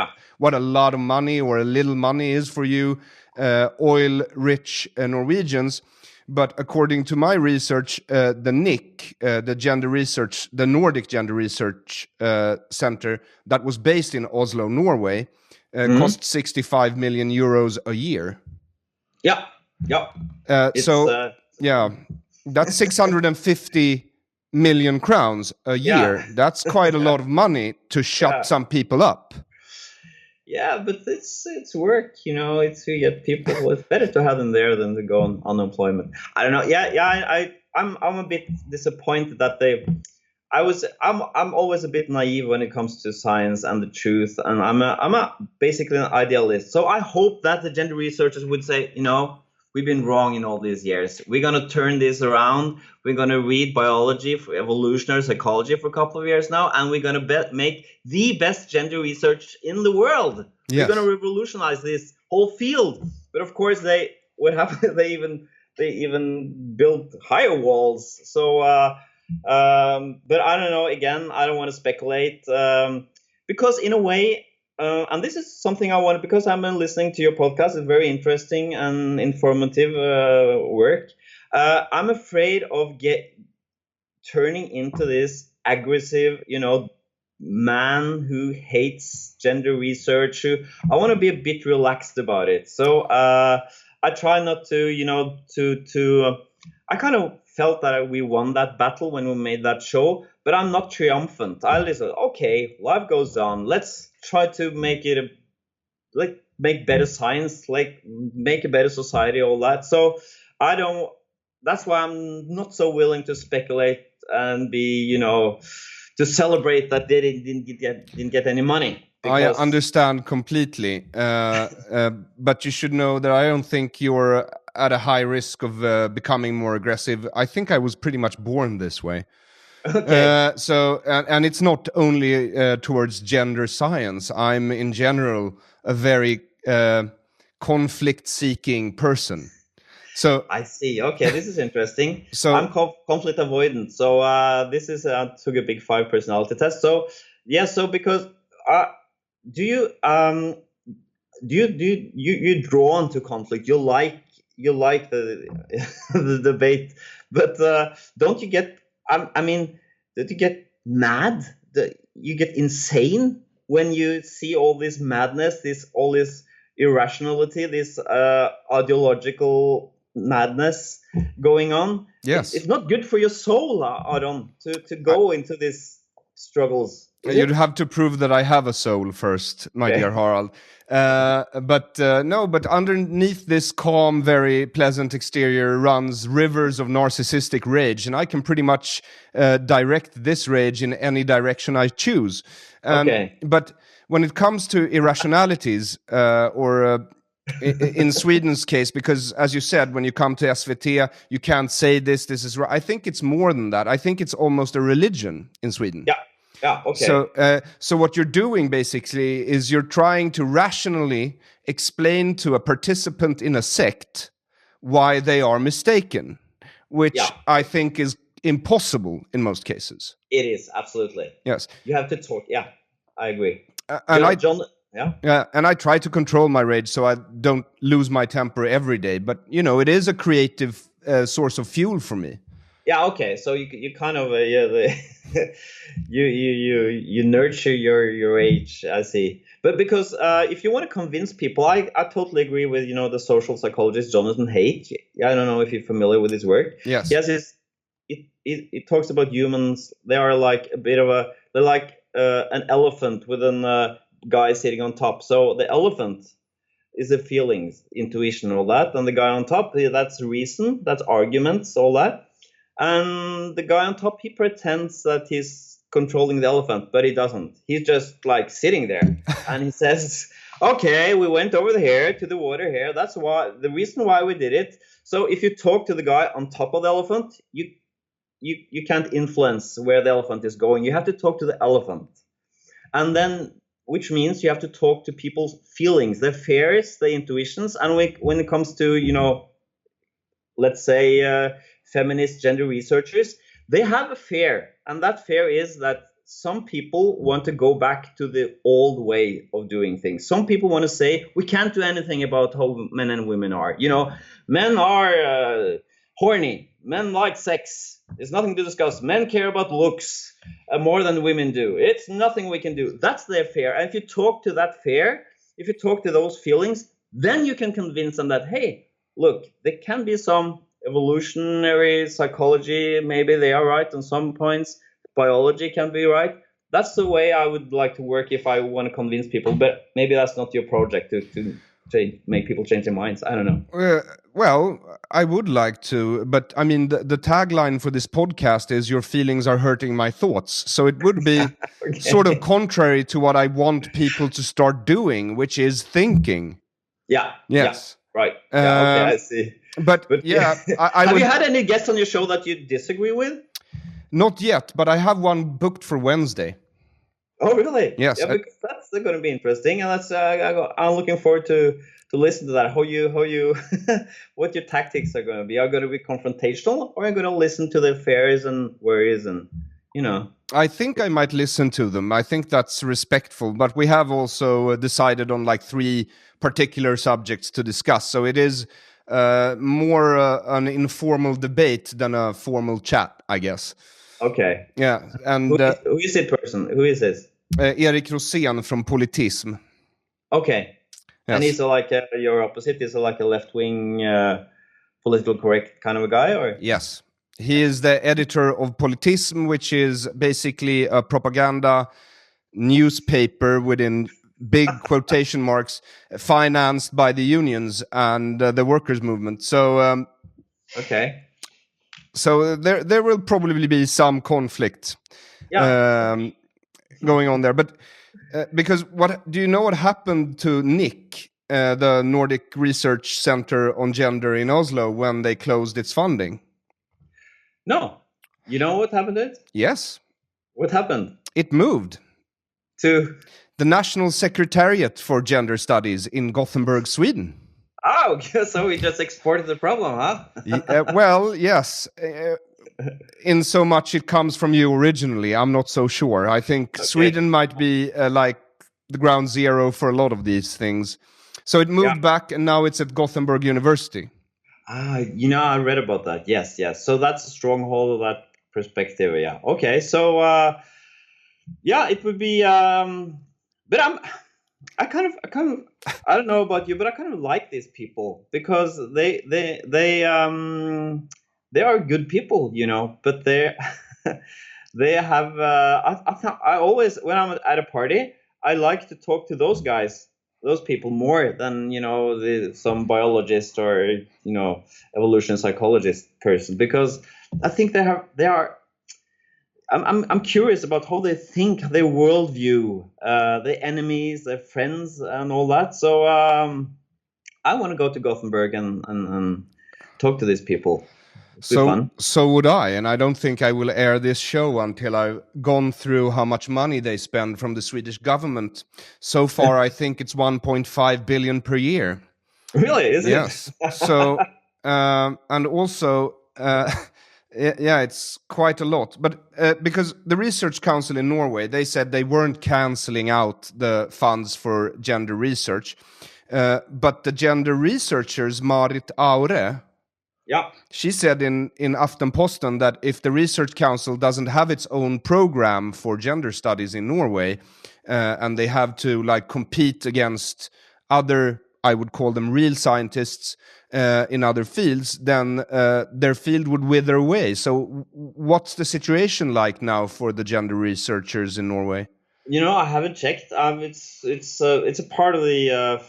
a lot of money or a little money is for you oil-rich Norwegians. But according to my research, the NIC, the Nordic Gender Research Center that was based in Oslo, Norway, cost 65 million euros a year. Yeah. That's 650 million crowns a year. Yeah. That's quite a lot of money to shut some people up. Yeah, but it's work, it's to get people. It's better to have them there than to go on unemployment. I don't know. I'm a bit disappointed that I'm always a bit naive when it comes to science and the truth, and I'm basically an idealist. So I hope that the gender researchers would say, we've been wrong in all these years. We're going to turn this around. We're going to read biology, for evolutionary psychology for a couple of years now, and we're going to make the best gender research in the world. Yes. We're going to revolutionize this whole field. But of course, what happened? They even built higher walls. So, but I don't know. Again, I don't want to speculate because in a way. And this is something I want, because I've been listening to your podcast. It's very interesting and informative work. I'm afraid of turning into this aggressive, man who hates gender research. I want to be a bit relaxed about it. So I try not to, I kind of felt that we won that battle when we made that show, but I'm not triumphant. I listen, okay, life goes on. Let's try to make it make better science, make a better society, all that. So that's why I'm not so willing to speculate and be, to celebrate that they didn't get any money. I understand completely. But you should know that I don't think you're at a high risk of becoming more aggressive. I think I was pretty much born this way. Okay. And it's not only towards gender science. I'm in general a very conflict-seeking person. So I see. Okay, this is interesting. So I'm conflict avoidant. So this is took a big 5 personality test. So yeah. So because you're drawn to conflict. You like the debate, but don't you get? Did you get mad? You get insane when you see all this madness, all this irrationality, this ideological madness going on. Yes, it's not good for your soul, Aron, to go into these struggles. You'd have to prove that I have a soul first, my dear Harald. But underneath this calm, very pleasant exterior runs rivers of narcissistic rage, and I can pretty much direct this rage in any direction I choose. But when it comes to irrationalities, or in Sweden's case, because as you said, when you come to SVT, you can't say this is right. I think it's more than that. I think it's almost a religion in Sweden. Yeah. Yeah, okay. So what you're doing basically is you're trying to rationally explain to a participant in a sect why they are mistaken, which I think is impossible in most cases. It is, absolutely. Yes. You have to talk. Yeah, I agree. And I try to control my rage so I don't lose my temper every day. But, it is a creative source of fuel for me. Yeah, okay. So you kind of you nurture your rage, I see. But because if you want to convince people, I totally agree with the social psychologist Jonathan Haidt. I don't know if you're familiar with his work. Yes. Yes, it talks about humans. They are like a bit of they're like an elephant with a guy sitting on top. So the elephant is the feelings, intuition, all that, and the guy on top, that's reason, that's arguments, all that. And the guy on top, he pretends that he's controlling the elephant, but he doesn't. He's just like sitting there, and he says, "Okay, we went over here to the water here. That's why the reason why we did it." So if you talk to the guy on top of the elephant, you can't influence where the elephant is going. You have to talk to the elephant, and then, which means you have to talk to people's feelings, their fears, their intuitions. And when it comes to, let's say feminist gender researchers, they have a fear, and that fear is that some people want to go back to the old way of doing things. Some people want to say we can't do anything about how men and women are. Men are horny. Men like sex. There's nothing to discuss. Men care about looks more than women do. It's nothing we can do. That's their fear. And if you talk to that fear, if you talk to those feelings, then you can convince them that, hey, look, there can be some evolutionary psychology. Maybe they are right on some points. Biology can be right. That's the way I would like to work if I want to convince people. But maybe that's not your project to make people change their minds. I don't know. Well, I would like to, but I mean, the tagline for this podcast is "Your feelings are hurting my thoughts." So it would be Okay. sort of contrary to what I want people to start doing, which is thinking. Yeah. Yes. Yeah, right. Yeah, okay, I see. But yeah, I have would, you had any guests on your show that you disagree with? not yet, but I have one booked for Wednesday. Oh, really? Yes. Yeah, because that's going to be interesting, and that's I'm looking forward to listen to that. How you what your tactics are going to be? Are you going to be confrontational, or are you going to listen to their fears and worries and I think I might listen to them. I think that's respectful, but we have also decided on like 3 particular subjects to discuss. So it is more an informal debate than a formal chat, I guess. Okay. Yeah, and Who is it person? Who is this? Erik Rosén from Politism. Okay. Yes. And he's like your opposite. He's like a left-wing, political correct kind of a guy, or? Yes. He is the editor of Politism, which is basically a propaganda newspaper within big quotation marks, financed by the unions and the workers' movement. So, Okay. so there will probably be some conflict going on there. But because do you know what happened to NIC, the Nordic Research Center on Gender in Oslo, when they closed its funding? No. You know what happened to it? Yes. What happened? It moved To... the National Secretariat for Gender Studies in Gothenburg, Sweden. Oh, so we just exported the problem, huh? Well, yes. In so much it comes from you originally. I'm not so sure. I think Sweden might be like the ground zero for a lot of these things. So it moved back, and now it's at Gothenburg University. I read about that. Yes. So that's a stronghold of that perspective. Yeah. Okay. So, it would be. But I kind of. I don't know about you, but I kind of like these people because they are good people, But they have. I always, when I'm at a party, I like to talk to those guys, those people, more than some biologist or evolution psychologist person, because I think they are. I'm curious about how they think, their worldview, their enemies, their friends, and all that. So I want to go to Gothenburg and talk to these people. So would I, and I don't think I will air this show until I've gone through how much money they spend from the Swedish government. So far, I think it's 1.5 billion per year. Really? Is it? Yes. So, and also, it's quite a lot. But because the Research Council in Norway, they said they weren't canceling out the funds for gender research. But the gender researchers, Marit Aure, she said in Aftenposten that if the Research Council doesn't have its own program for gender studies in Norway, and they have to compete against other, I would call them real scientists in other fields, then their field would wither away. So what's the situation like now for the gender researchers in Norway? I haven't checked. It's a part of the.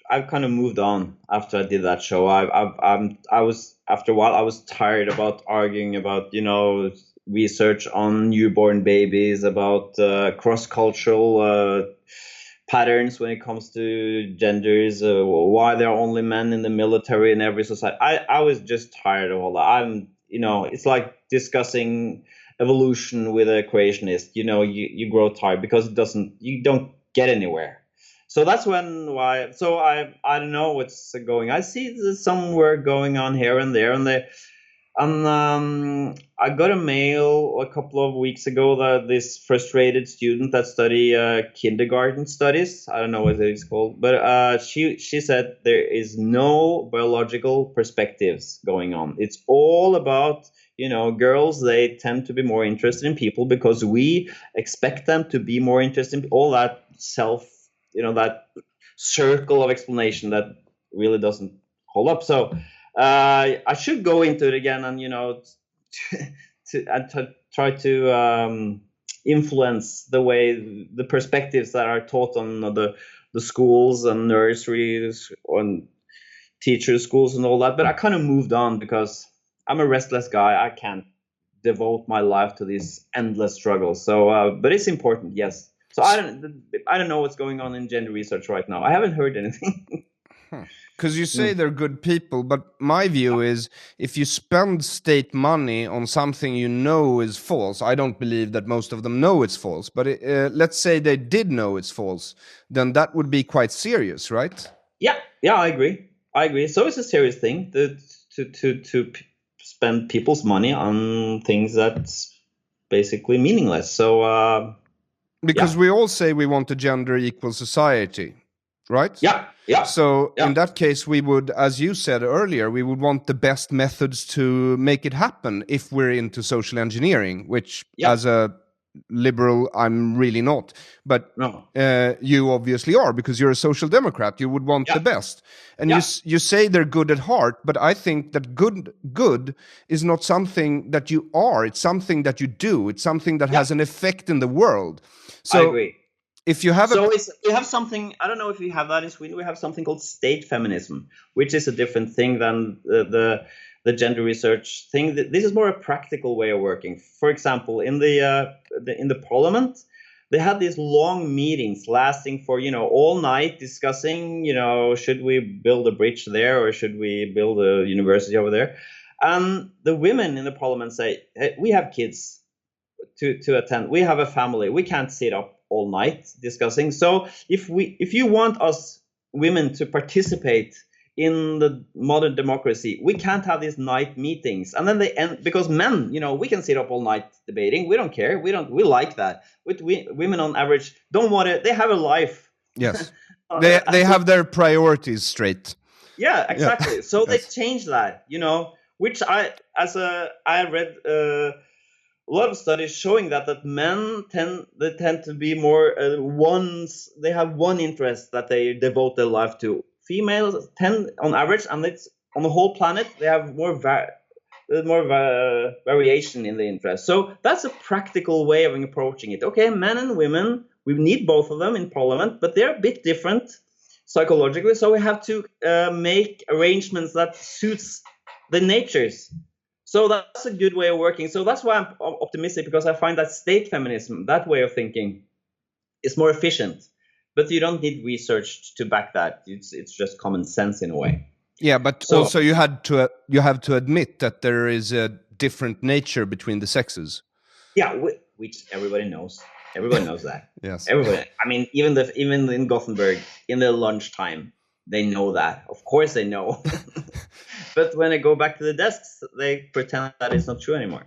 I've kind of moved on after I did that show. I was after a while I was tired about arguing about research on newborn babies, about cross-cultural patterns when it comes to genders, why there are only men in the military in every society. I was just tired of all that. It's like discussing evolution with a creationist. You grow tired because you don't get anywhere. So that's why. So I don't know what's going. I see there's some work going on here and there, and I got a mail a couple of weeks ago that this frustrated student that study kindergarten studies, I don't know what it is called, but she said there is no biological perspectives going on. It's all about girls. They tend to be more interested in people because we expect them to be more interested in all that that circle of explanation that really doesn't hold up. So I should go into it again and to try to influence the way the perspectives that are taught on the schools and nurseries, on teachers' schools and all that. But I kind of moved on because I'm a restless guy. I can't devote my life to these endless struggles. So, but it's important, yes. So I don't know what's going on in gender research right now. I haven't heard anything. Because you say they're good people, but my view is if you spend state money on something you know is false, I don't believe that most of them know it's false, but let's say they did know it's false, then that would be quite serious, right? Yeah, I agree. So it's a serious thing to spend people's money on things that's basically meaningless. So because we all say we want a gender equal society, right? Yeah. So in that case, we would, as you said earlier, we would want the best methods to make it happen if we're into social engineering, which as a liberal, I'm really not. But No. you obviously are, because you're a social democrat. You would want the best. And you say they're good at heart, but I think that good is not something that you are. It's something that you do. It's something that has an effect in the world. So I agree. If you have we have something, I don't know if you have that in Sweden, we have something called state feminism, which is a different thing than the gender research thing. This is more a practical way of working. For example, in the parliament, they had these long meetings lasting for all night, discussing should we build a bridge there or should we build a university over there. And the women in the parliament say, hey, we have kids to attend, we have a family, we can't sit up all night discussing. So if you want us women to participate in the modern democracy, we can't have these night meetings. And then they end because men, we can sit up all night debating. We don't care. We like that. Women on average don't want it. They have a life. Yes. They have their priorities straight. Yeah, exactly. So they changed that, which I read a lot of studies showing that men tend to be more they have one interest that they devote their life to. Females tend on average, and it's on the whole planet, they have more variation in the interest. So that's a practical way of approaching it. Okay, men and women, we need both of them in parliament, but they're a bit different psychologically, so we have to make arrangements that suits the natures. So that's a good way of working. So that's why I'm optimistic, because I find that state feminism, that way of thinking, is more efficient. But you don't need research to back that. It's just common sense in a way. Yeah, but also you have to admit that there is a different nature between the sexes. Yeah, which everybody knows. Everybody knows that. Yes. Everybody. I mean, even in Gothenburg, in the lunchtime, they know that. Of course they know. But when they go back to the desks, they pretend that it's not true anymore.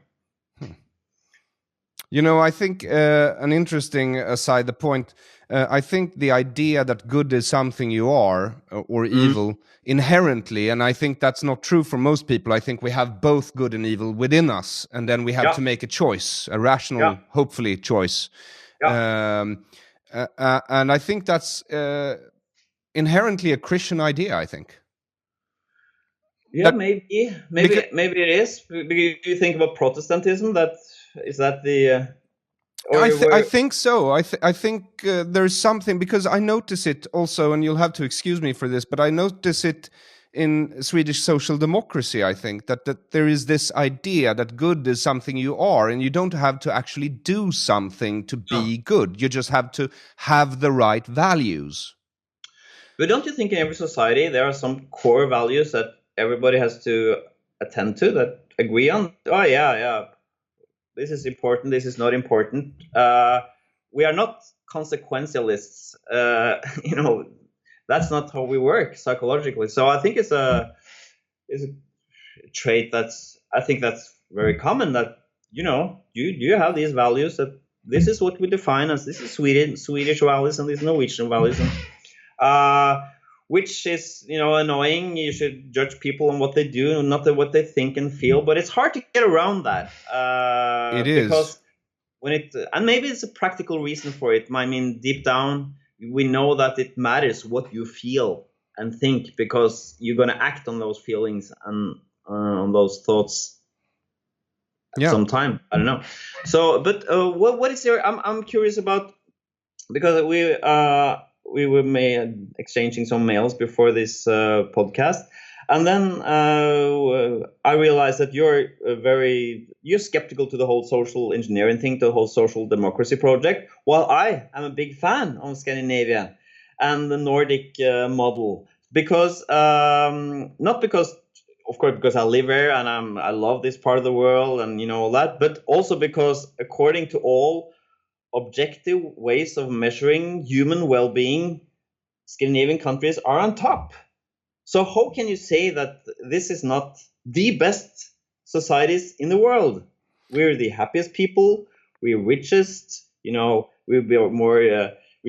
I think an interesting aside the point, I think the idea that good is something you are or evil inherently, and I think that's not true for most people. I think we have both good and evil within us, and then we have to make a choice, a rational, hopefully, choice. And I think that's inherently a Christian idea, I think. Yeah, maybe it is. Do you think about Protestantism? Is that the Or I think so. I think there's something, because I notice it also, and you'll have to excuse me for this, but I notice it in Swedish social democracy. I think that there is this idea that good is something you are, and you don't have to actually do something to be good. You just have to have the right values. But don't you think in every society there are some core values that everybody has to attend to, that agree on? Oh yeah, this is important, this is not important. We are not consequentialists. That's not how we work psychologically. So I think it's a trait that's very common, that you have these values, that this is what we define as, this is Swedish values and these Norwegian values, and which is annoying. You should judge people on what they do, not what they think and feel. But it's hard to get around that. It is, because and maybe it's a practical reason for it. I mean, deep down we know that it matters what you feel and think, because you're going to act on those feelings and on those thoughts at some time. I don't know. So, but what is your? I'm curious about, because we were exchanging some mails before this podcast, and then I realized that you're skeptical to the whole social engineering thing, to the whole social democracy project, while I am a big fan of Scandinavia and the Nordic model, because not because, of course, because I live here and I love this part of the world and all that, but also because according to all objective ways of measuring human well-being, Scandinavian countries are on top. So how can you say that this is not the best societies in the world? We're the happiest people, we're richest, we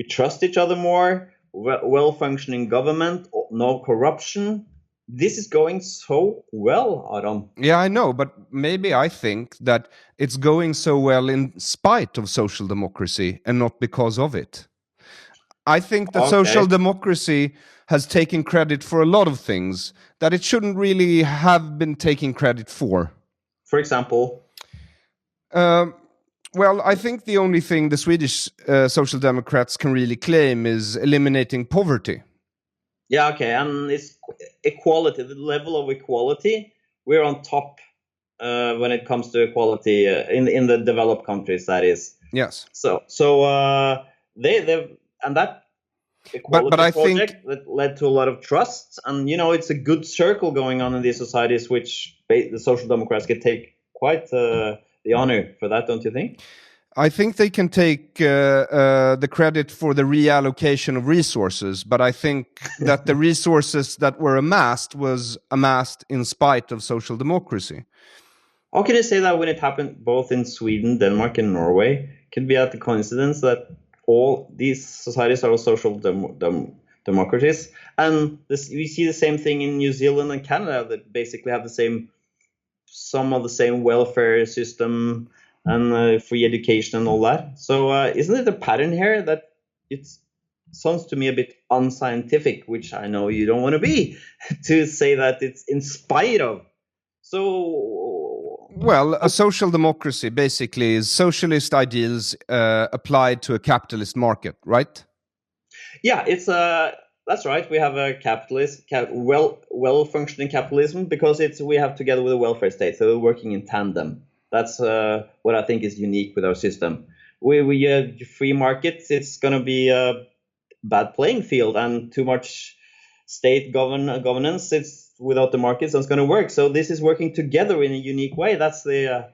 trust each other more, well-functioning government, no corruption. This is going so well, Aron. Yeah, I know, but maybe I think that it's going so well in spite of social democracy and not because of it. I think that social democracy has taken credit for a lot of things that it shouldn't really have been taking credit for. For example? Well, I think the only thing the Swedish Social Democrats can really claim is eliminating poverty. Yeah, okay, and it's equality, the level of equality. We're on top when it comes to equality in the developed countries. That is. Yes. So they and that equality but I project think that led to a lot of trust, and it's a good circle going on in these societies, which the Social Democrats can take quite the honor for that, don't you think? I think they can take the credit for the reallocation of resources, but I think that the resources that were amassed was amassed in spite of social democracy. How can you say that when it happened both in Sweden, Denmark, and Norway? Could be at the coincidence that all these societies are social democracies, and we see the same thing in New Zealand and Canada, that basically have some of the same welfare system and free education and all that. So isn't it a pattern here that it sounds to me a bit unscientific, which I know you don't want to be, to say that it's in spite of? So, well, a social democracy basically is socialist ideals applied to a capitalist market, right? Yeah, it's that's right. We have a well-functioning capitalism, because we have together with a welfare state, so we're working in tandem. That's what I think is unique with our system. We free markets, it's going to be a bad playing field, and too much state governance. It's without the markets, it's going to work. So this is working together in a unique way. That's the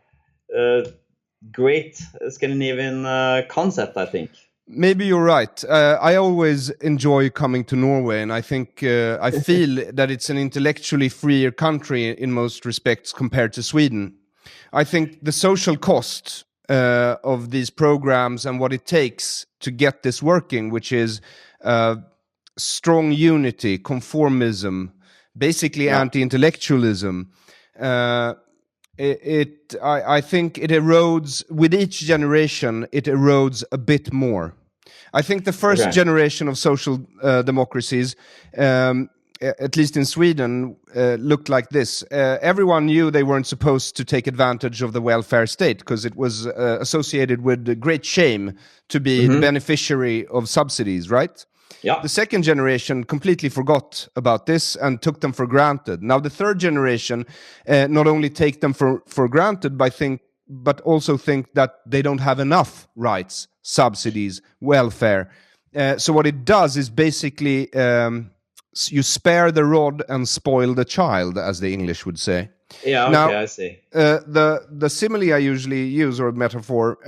great Scandinavian concept, I think. Maybe you're right. I always enjoy coming to Norway, and I think I feel that it's an intellectually freer country in most respects compared to Sweden. I think the social cost of these programs and what it takes to get this working, which is strong unity, conformism, basically anti-intellectualism, I think it erodes with each generation. It erodes a bit more. I think the first generation of social democracies at least in Sweden, looked like this. Everyone knew they weren't supposed to take advantage of the welfare state because it was associated with great shame to be the beneficiary of subsidies, right? Yeah. The second generation completely forgot about this and took them for granted. Now the third generation not only take them for granted, but also think that they don't have enough rights, subsidies, welfare. So what it does is basically you spare the rod and spoil the child, as the English would say. Yeah, okay, now, I see. The simile I usually use, or metaphor,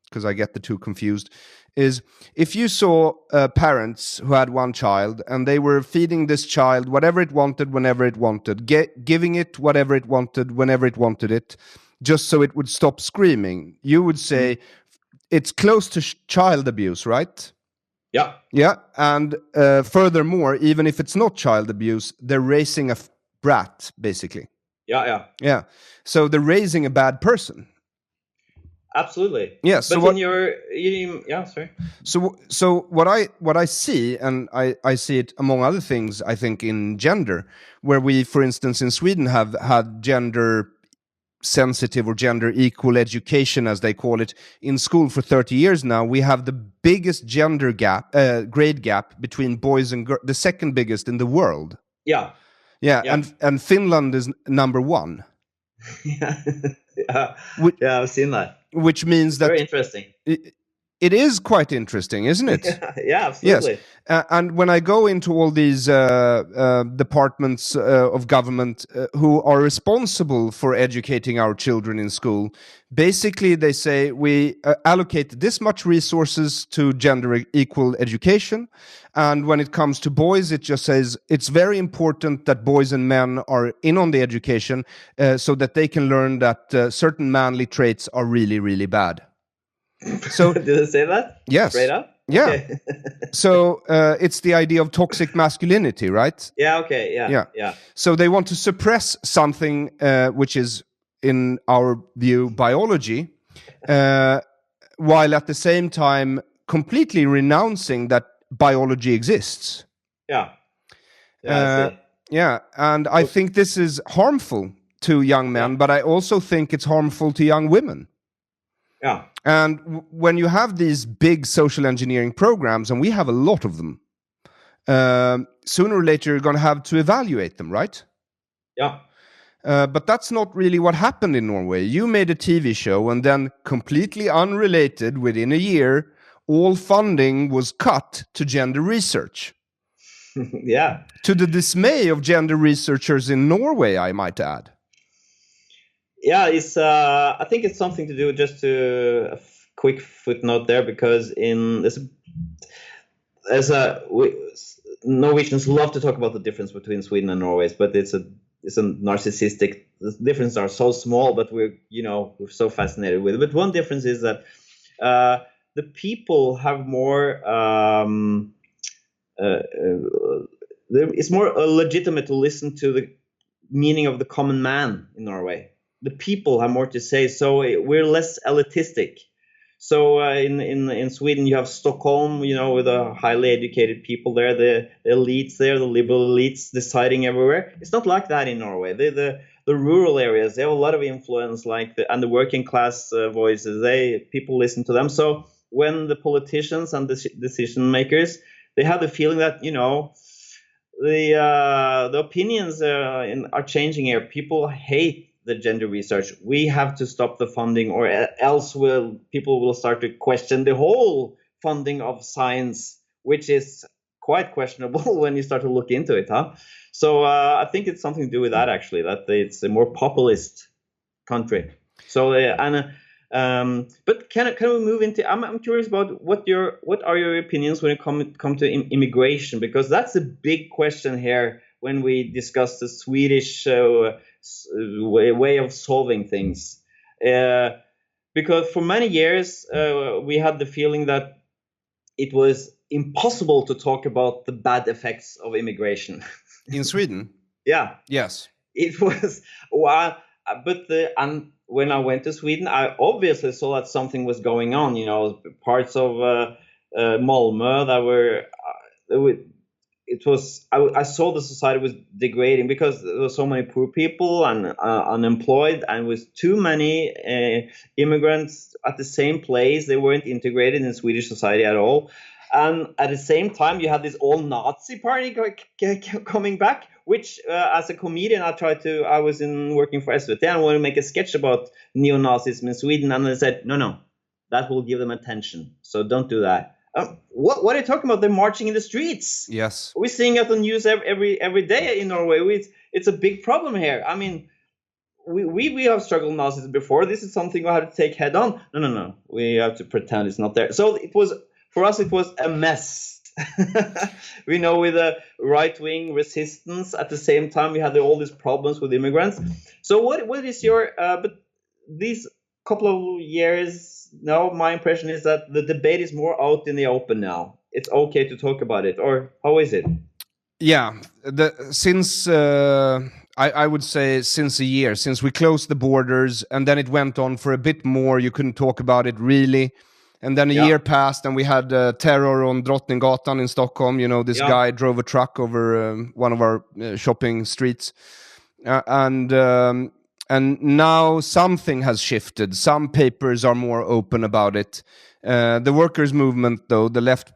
because I get the two confused, is if you saw parents who had one child and they were feeding this child whatever it wanted, whenever it wanted, giving it whatever it wanted, whenever it wanted it, just so it would stop screaming, you would say it's close to child abuse, right? Yeah. Yeah, and furthermore, even if it's not child abuse, they're raising a brat, basically. Yeah. So they're raising a bad person. Absolutely. Yeah. So but sorry. So what I see, and I see it among other things, I think in gender, where we, for instance, in Sweden have had gender sensitive or gender equal education, as they call it, in school for 30 years now. We have the biggest gender gap, grade gap between boys and girls, the second biggest in the world. Yeah. And Finland is number one. Yeah, I've seen that. Which means that very interesting. It is quite interesting, isn't it? Yeah, absolutely. Yes. And when I go into all these departments of government who are responsible for educating our children in school, basically they say we allocate this much resources to gender equal education. And when it comes to boys, it just says it's very important that boys and men are in on the education so that they can learn that certain manly traits are really, really bad. So did it say that? Yes. Straight up? Yeah. Okay. So it's the idea of toxic masculinity, right? Yeah. Okay. Yeah. So they want to suppress something which is, in our view, biology, while at the same time completely renouncing that biology exists. Yeah. And I think this is harmful to young men, but I also think it's harmful to young women. Yeah. And when you have these big social engineering programs, and we have a lot of them, sooner or later you're going to have to evaluate them, right? Yeah. But that's not really what happened in Norway. You made a TV show, and then completely unrelated, within a year, all funding was cut to gender research. Yeah. To the dismay of gender researchers in Norway, I might add. Yeah, it's. I think it's something to do. Just to a quick footnote there, because Norwegians love to talk about the difference between Sweden and Norway, but it's a narcissistic. The differences are so small, but we're so fascinated with it. But one difference is that the people have more. It's more legitimate to listen to the meaning of the common man in Norway. The people have more to say, so we're less elitistic. So in Sweden, you have Stockholm, with the highly educated people there, the elites there, the liberal elites deciding everywhere. It's not like that in Norway. The rural areas, they have a lot of influence, and the working class voices. People listen to them. So when the politicians and the decision makers, they have the feeling that the opinions are changing here. People hate the gender research. We have to stop the funding, or else people will start to question the whole funding of science, which is quite questionable when you start to look into it, huh? So I think it's something to do with that, actually, that it's a more populist country. So but can we move into? I'm curious about what are your opinions when it come to immigration, because that's a big question here when we discuss the Swedish way of solving things. Because for many years we had the feeling that it was impossible to talk about the bad effects of immigration. In Sweden? Yeah. Yes. It was and when I went to Sweden, I obviously saw that something was going on. Parts of Malmö that were it was I saw the society was degrading because there were so many poor people and unemployed, and with too many immigrants at the same place. They weren't integrated in Swedish society at all. And at the same time, you had this all-Nazi party coming back, which as a comedian, I was working for SVT and I wanted to make a sketch about neo-Nazism in Sweden, and they said, no, that will give them attention, so don't do that. What are you talking about? They're marching in the streets. Yes. We're seeing it on news every day in Norway. It's a big problem here. I mean, we have struggled with Nazism before. This is something we have to take head on. No. We have to pretend it's not there. So for us, it was a mess. We know, with a right-wing resistance. At the same time, we had all these problems with immigrants. So what is your... but these couple of years now, my impression is that the debate is more out in the open now. It's okay to talk about it, or how is it? Yeah, since I would say since a year, since we closed the borders, and then it went on for a bit more. You couldn't talk about it really. And then a year passed, and we had terror on Drottninggatan in Stockholm. You know, this guy drove a truck over one of our shopping streets. And now something has shifted. Some papers are more open about it. The workers' movement, though, the left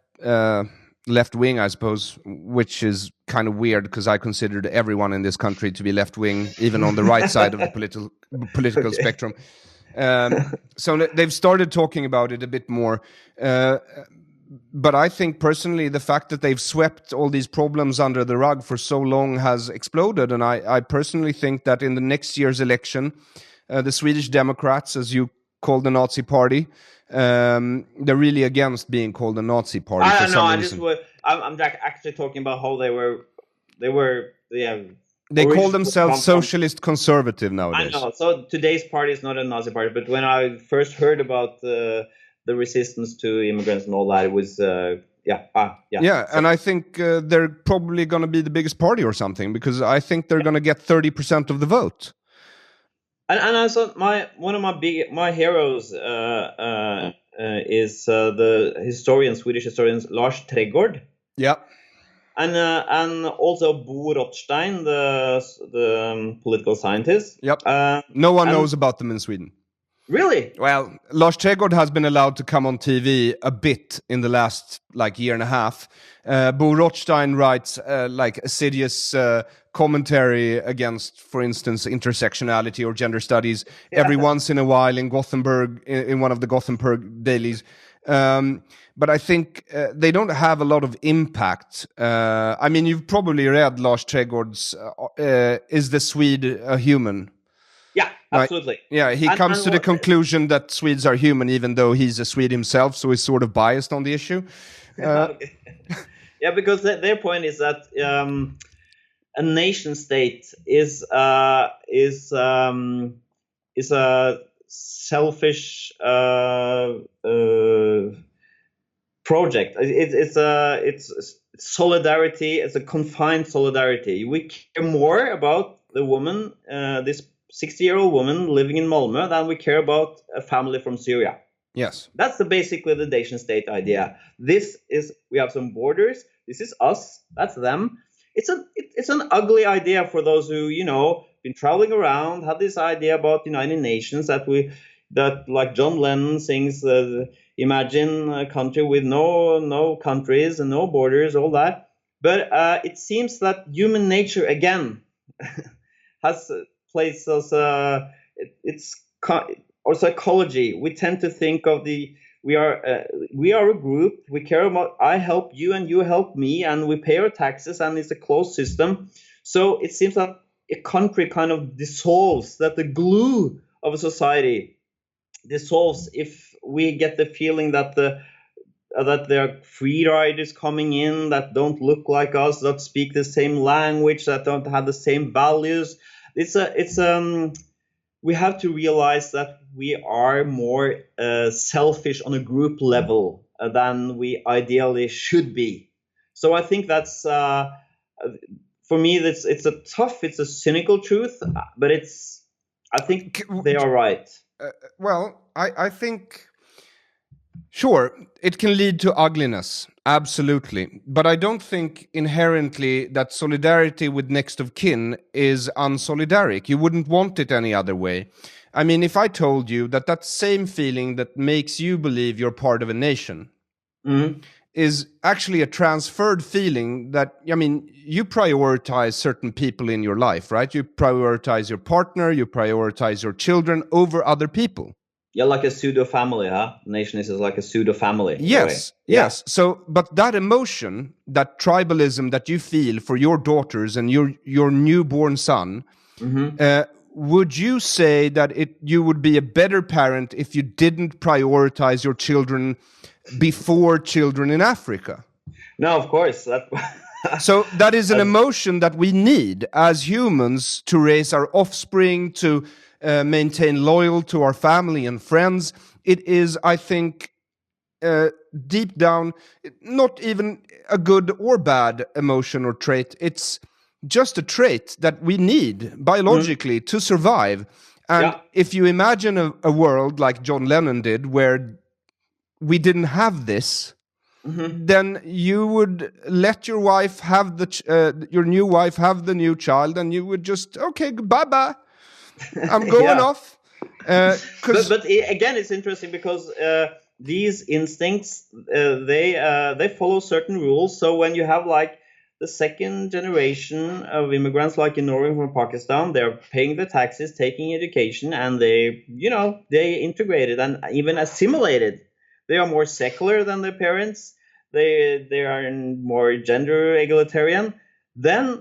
wing, I suppose, which is kind of weird because I considered everyone in this country to be left wing, even on the right side of the political spectrum. So they've started talking about it a bit more. But I think personally, the fact that they've swept all these problems under the rug for so long has exploded. And I personally think that in the next year's election, the Swedish Democrats, as you call the Nazi party, they're really against being called a Nazi party. I'm actually talking about how they were. They call themselves socialist conservative nowadays. I know. So today's party is not a Nazi party, but when I first heard about the resistance to immigrants and all that, it was and I think they're probably going to be the biggest party or something, because I think they're going to get 30% of the vote. And also one of my heroes is the Swedish historian Lars Trädgård. Yeah. And also Bo Rothstein, the political scientist. Yep. No one knows about them in Sweden. Really? Well, Lars Trädgård has been allowed to come on TV a bit in the last year and a half. Bo Rothstein writes assiduous commentary against, for instance, intersectionality or gender studies every once in a while in Gothenburg, in one of the Gothenburg dailies. But I think they don't have a lot of impact. I mean, you've probably read Lars Trädgård's Is the Swede a Human? Yeah, absolutely. Yeah, he comes to the conclusion that Swedes are human, even though he's a Swede himself, so he's sort of biased on the issue. Yeah, because their point is that a nation state is a selfish project. It's solidarity. It's a confined solidarity. We care more about the woman, this 60-year-old woman living in Malmö, than we care about a family from Syria. Yes, that's basically the nation state idea. We have some borders. This is us. That's them. It's an ugly idea for those who been traveling around, had this idea about United Nations that like John Lennon sings, imagine a country with no countries and no borders, all that. But it seems that human nature again has placed us. Or psychology. We tend to think of we are a group. We care about I help you and you help me, and we pay our taxes, and it's a closed system. So it seems that a country kind of dissolves, that the glue of a society dissolves if we get the feeling that there are free riders coming in that don't look like us, that speak the same language, that don't have the same values. We have to realize that we are more selfish on a group level than we ideally should be. So I think that's, for me, it's a cynical truth, but I think they are right. Well, I think, sure, it can lead to ugliness. Absolutely. But I don't think inherently that solidarity with next of kin is unsolidaric. You wouldn't want it any other way. I mean, if I told you that that same feeling that makes you believe you're part of a nation is actually a transferred feeling that, I mean, you prioritize certain people in your life, right? You prioritize your partner, you prioritize your children over other people. Yeah, like a pseudo family, huh? Nation is like a pseudo family. Yes, yes. So, but that emotion, that tribalism that you feel for your daughters and your newborn son, would you say that you would be a better parent if you didn't prioritize your children before children in Africa? No, of course. So that is an emotion that we need as humans to raise our offspring, to maintain loyal to our family and friends. It is, I think, deep down, not even a good or bad emotion or trait. It's just a trait that we need biologically to survive. And if you imagine a world like John Lennon did, where we didn't have this, then you would let your wife have your new wife have the new child, and you would just, okay, bye-bye. I'm going off. But again, it's interesting because these instincts, they follow certain rules. So when you have like the second generation of immigrants, like in Norway from Pakistan, they're paying the taxes, taking education, and they integrated and even assimilated. They are more secular than their parents. They are more gender egalitarian. Then,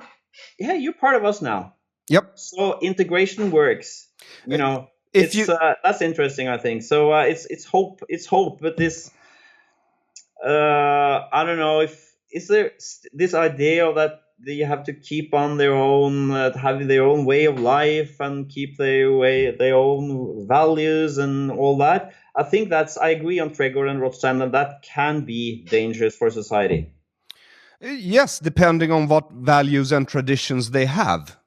you're part of us now. Yep. So integration works. That's interesting, I think. So it's hope. It's hope. But this, I don't know is there this idea of that they have to keep on their own, having their own way of life and keep their own values and all that. I think I agree on Gregorian and Rothstein that can be dangerous for society. Yes, depending on what values and traditions they have.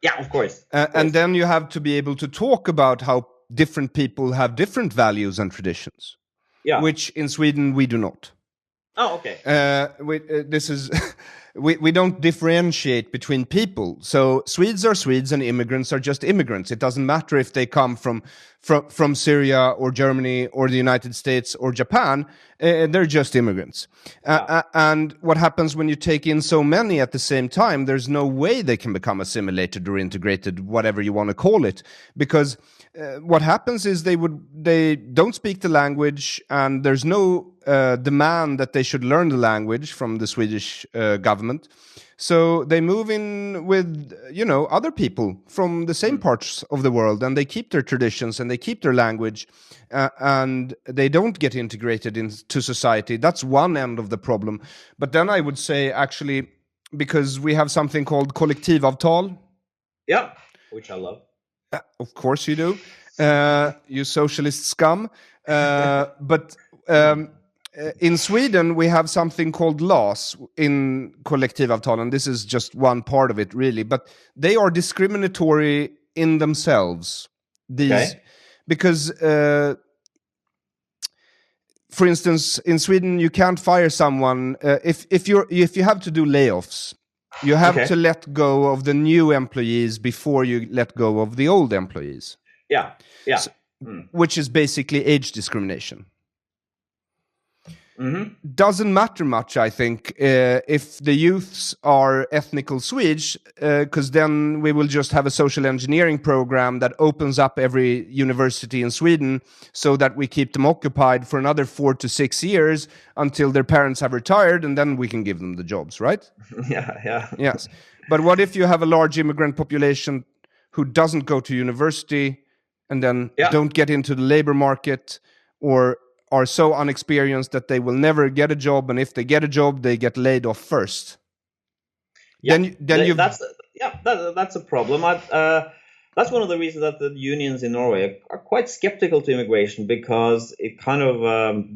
Yeah, of course. And then you have to be able to talk about how different people have different values and traditions. Yeah. Which in Sweden we do not. Oh, okay. We don't differentiate between people. So Swedes are Swedes and immigrants are just immigrants. It doesn't matter if they come from Syria or Germany or the United States or Japan. They're just immigrants. And what happens when you take in so many at the same time, there's no way they can become assimilated or integrated, whatever you want to call it, because what happens is they don't speak the language, and there's no demand that they should learn the language from the Swedish government. So they move in with other people from the same parts of the world, and they keep their traditions and they keep their language, and they don't get integrated into society. That's one end of the problem. But then I would say, actually, because we have something called kollektivavtal. Yeah, which I love. Of course you do, you socialist scum. But in Sweden, we have something called laws in kollektivavtal, and this is just one part of it, really. But they are discriminatory in themselves. Because, for instance, in Sweden, you can't fire someone if you have to do layoffs. You have to let go of the new employees before you let go of the old employees. Yeah. So, which is basically age discrimination. Doesn't matter much, I think, if the youths are ethnical Swedes, because then we will just have a social engineering program that opens up every university in Sweden so that we keep them occupied for another 4 to 6 years until their parents have retired, and then we can give them the jobs, right? Yeah. Yes. But what if you have a large immigrant population who doesn't go to university and then don't get into the labor market, or are so unexperienced that they will never get a job, and if they get a job, they get laid off first? That's a problem. That's one of the reasons that the unions in Norway are quite skeptical to immigration, because it kind of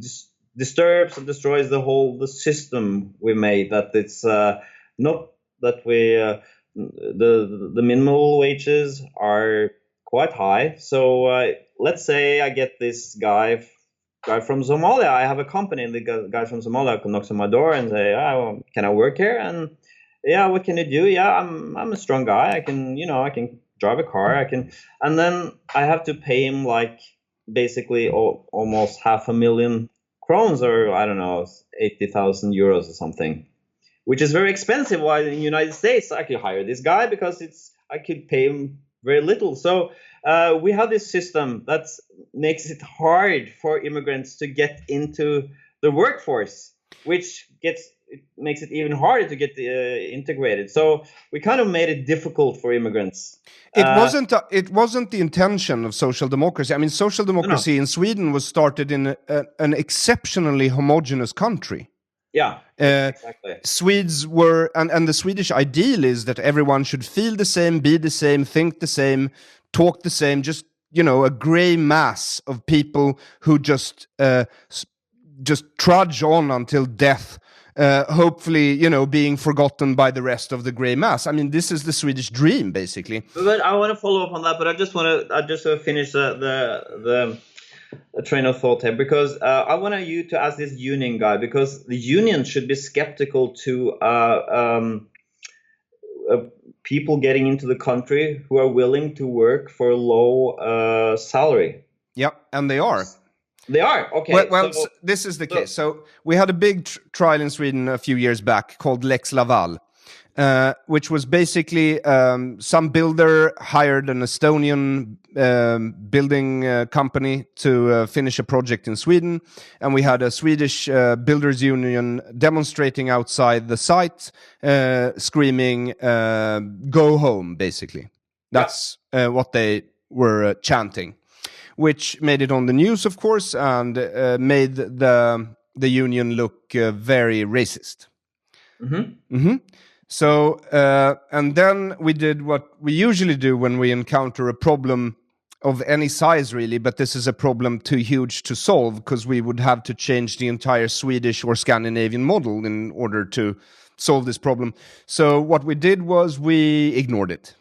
disturbs and destroys the system we made. That it's not that the minimal wages are quite high. So let's say I get this guy guy from Somalia. I have a company, and the guy from Somalia knocks on my door and say, well, can I work here? And yeah, what can you do? Yeah, I'm a strong guy. I can drive a car. And then I have to pay him like basically almost 500,000 crowns, or I don't know, 80,000 euros or something, which is very expensive. While in the United States, I could hire this guy because I could pay him very little. So we have this system that makes it hard for immigrants to get into the workforce, which makes it even harder to get integrated. So we kind of made it difficult for immigrants. It wasn't the intention of social democracy. I mean, social democracy in Sweden was started in an exceptionally homogeneous country. Yeah, exactly. Swedes were, and the Swedish ideal is that everyone should feel the same, be the same, think the same, talk the same, just, a gray mass of people who just trudge on until death, hopefully, being forgotten by the rest of the gray mass. I mean, this is the Swedish dream, basically. But I want to follow up on that, but I just want to finish the train of thought here, because I want you to ask this union guy, because the union should be skeptical to people getting into the country who are willing to work for a low salary. Yeah, and they are. They are, okay. Well, so this is the case. So we had a big trial in Sweden a few years back called Lex Laval, which was basically some builder hired an Estonian building company to finish a project in Sweden. And we had a Swedish builders union demonstrating outside the site, screaming, "Go home," basically. That's what they were chanting, which made it on the news, of course, and made the union look very racist. So, and then we did what we usually do when we encounter a problem of any size, really, but this is a problem too huge to solve, because we would have to change the entire Swedish or Scandinavian model in order to solve this problem. So what we did was we ignored it.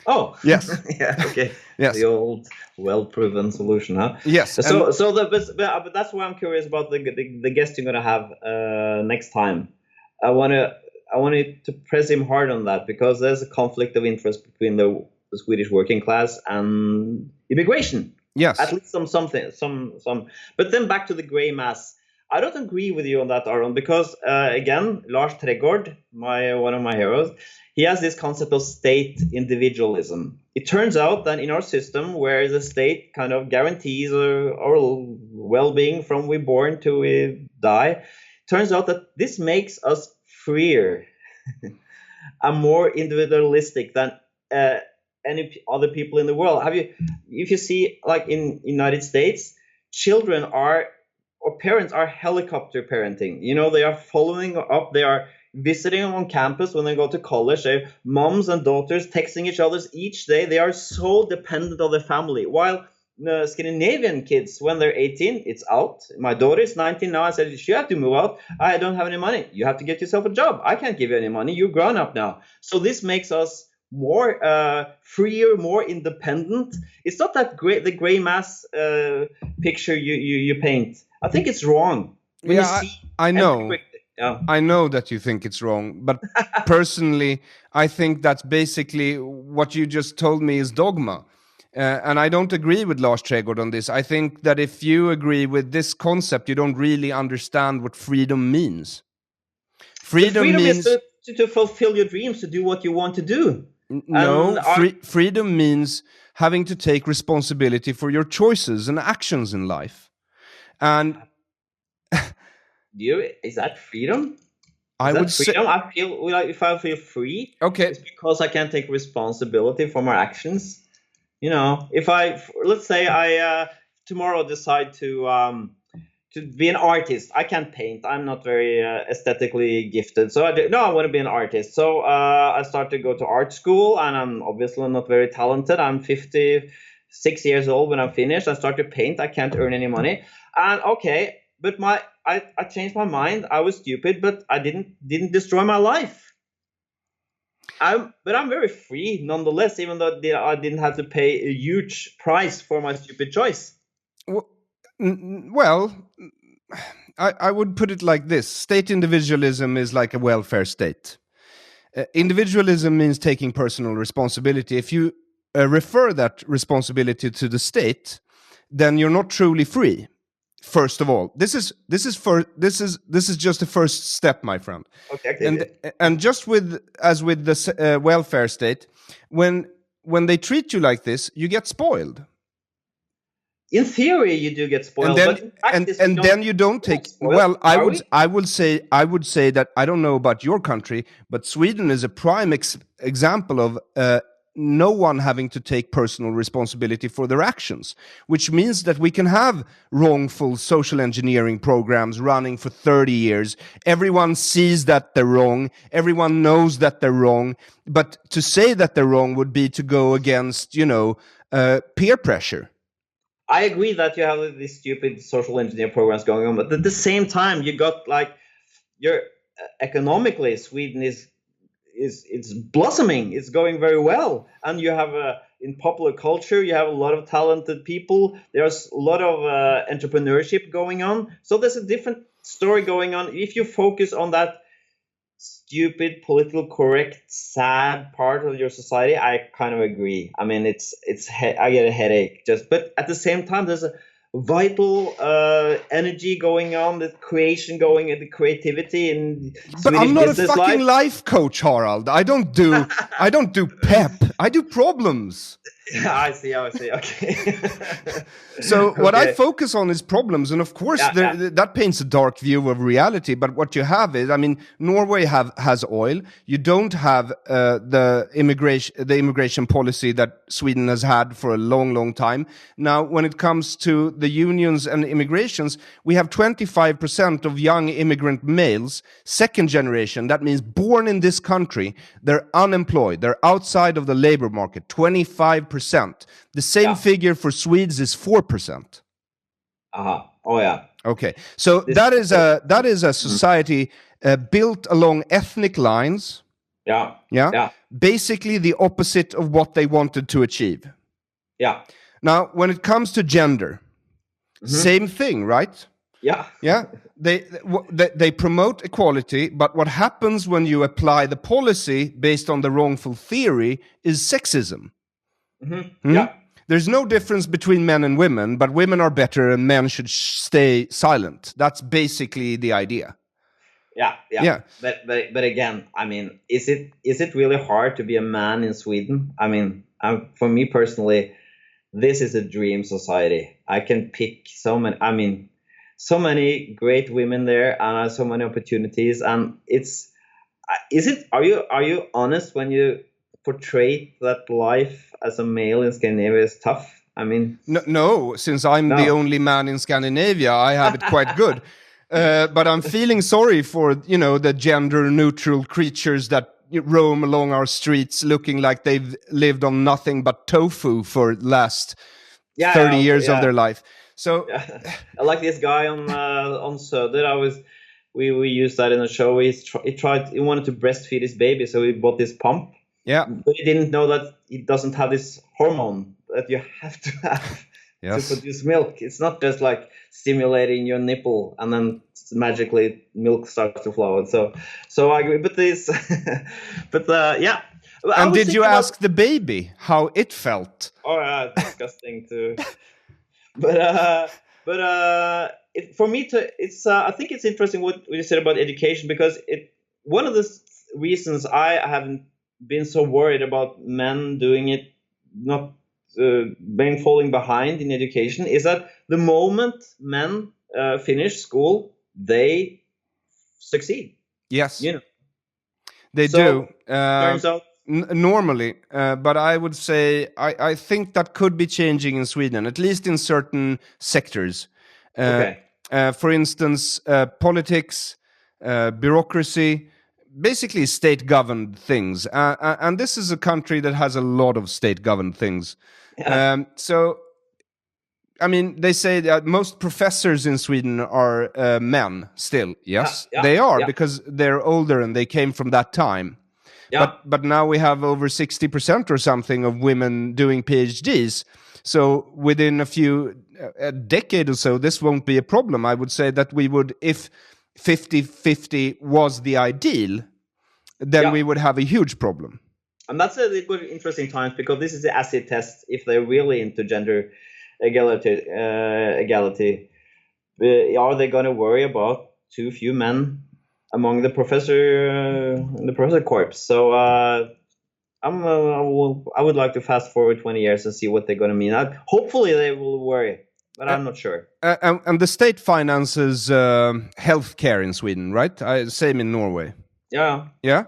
Oh, yes. Yeah, okay. Yes. The old, well-proven solution, huh? Yes. But that's why I'm curious about the guest you're gonna have next time. I wanted to press him hard on that, because there's a conflict of interest between the Swedish working class and immigration. Yes. At least some. But then back to the gray mass. I don't agree with you on that, Aron, because again, Lars Trädgård, one of my heroes, he has this concept of state individualism. It turns out that in our system, where the state kind of guarantees our well-being from we're born to we die, turns out that this makes us freer and more individualistic than any other people in the world. If you see, like in United States, parents are helicopter parenting. They are following up, they are visiting on campus when they go to college. Moms and daughters texting each other each day. They are so dependent on their family. While Scandinavian kids, when they're 18, it's out. My daughter is 19 now. I said, you have to move out. I don't have any money. You have to get yourself a job. I can't give you any money. You're grown up now. So this makes us more freer, more independent. It's not that great, the gray mass picture you paint. I think it's wrong. I know. I know that you think it's wrong, but personally, I think that's basically what you just told me is dogma. And I don't agree with Lars Trädgård on this. I think that if you agree with this concept, you don't really understand what freedom means. Freedom means to fulfill your dreams, to do what you want to do. No, freedom means having to take responsibility for your choices and actions in life. And is that freedom? I would say I feel like if I feel free, it's because I can take responsibility for my actions. If let's say I tomorrow decide to be an artist. I can't paint. I'm not very aesthetically gifted. So I want to be an artist. So I start to go to art school, and I'm obviously not very talented. I'm 56 years old when I'm finished. I start to paint. I can't earn any money. And but I changed my mind. I was stupid, but I didn't destroy my life. But I'm very free nonetheless, even though I didn't have to pay a huge price for my stupid choice. Well, Well, I would put it like this. State individualism is like a welfare state. Individualism means taking personal responsibility. If you refer that responsibility to the state, then you're not truly free. First of all, this is just the first step, my friend. Okay. And just with the welfare state, when they treat you like this, you get spoiled. In theory, you do get spoiled, but in practice, then you don't take. Spoiled, well, I would say that I don't know about your country, but Sweden is a prime example of no one having to take personal responsibility for their actions, which means that we can have wrongful social engineering programs running for 30 years. Everyone sees that they're wrong. Everyone knows that they're wrong. But to say that they're wrong would be to go against, peer pressure. I agree that you have these stupid social engineer programs going on, but at the same time, you got economically, Sweden it's blossoming. It's going very well, and you have in popular culture, you have a lot of talented people. There's a lot of entrepreneurship going on. So there's a different story going on. If you focus on that stupid, political correct, sad part of your society, I kind of agree. I mean, I get a headache but at the same time, there's a vital energy going on, the creation going, the creativity in But Swedish I'm not a business fucking life. life coach, Harald. I don't do pep. I do problems. Yeah, I see. Okay. So what I Okay. focus on is problems, and of course that paints a dark view of reality. But what you have is, I mean, Norway has oil. You don't have the immigration policy that Sweden has had for a long, long time. Now, when it comes to the unions and immigrations, we have 25% of young immigrant males, second generation. That means born in this country. They're unemployed. They're outside of the labor market. 25%. The same figure for Swedes is 4%. Oh yeah. Okay, so that is a society built along ethnic lines. Yeah. Basically the opposite of what they wanted to achieve. Yeah. Now, when it comes to gender, same thing, right? Yeah. They promote equality, but what happens when you apply the policy based on the wrongful theory is sexism. Yeah. There's no difference between men and women, but women are better and men should stay silent. That's basically the idea. Yeah. But again, I mean, is it really hard to be a man in Sweden? I mean, for me personally, this is a dream society. I can pick so many great women there, and so many opportunities. And are you honest when you portray that life as a male in Scandinavia is tough? I mean, no, since I'm the only man in Scandinavia, I have it quite good. But I'm feeling sorry for, the gender neutral creatures that roam along our streets looking like they've lived on nothing but tofu for the last 30 years of their life. So I like this guy on Söder. We used that in the show. He wanted to breastfeed his baby, so he bought this pump. Yeah. But he didn't know that it doesn't have this hormone that you have to have to produce milk. It's not just like stimulating your nipple and then magically milk starts to flow. So I agree. But this, yeah. And did you ask the baby how it felt? Oh, yeah, disgusting too. But for me, I think it's interesting what you said about education, because one of the reasons I haven't been so worried about men doing it, not falling behind in education, is that the moment men finish school, they succeed. Yes, they do. Turns out. Normally, but I would say I think that could be changing in Sweden, at least in certain sectors. Okay. For instance, politics, bureaucracy, basically state-governed things. And this is a country that has a lot of state-governed things. Yeah. So, I mean, they say that most professors in Sweden are men still. Yes, Yeah, they are, yeah. because they're older and they came from that time. Yeah. But now we have over 60% or something of women doing PhDs. So within a decade or so, this won't be a problem. I would say that we would, if 50-50 was the ideal, then we would have a huge problem. And that's a good, interesting time, because this is the acid test if they're really into gender equality. Are they going to worry about too few men among the professor corps? So I would like to fast forward 20 years and see what they're going to mean. Hopefully they will worry, but I'm not sure. And the state finances healthcare in Sweden, right? Same in Norway. Yeah. Yeah.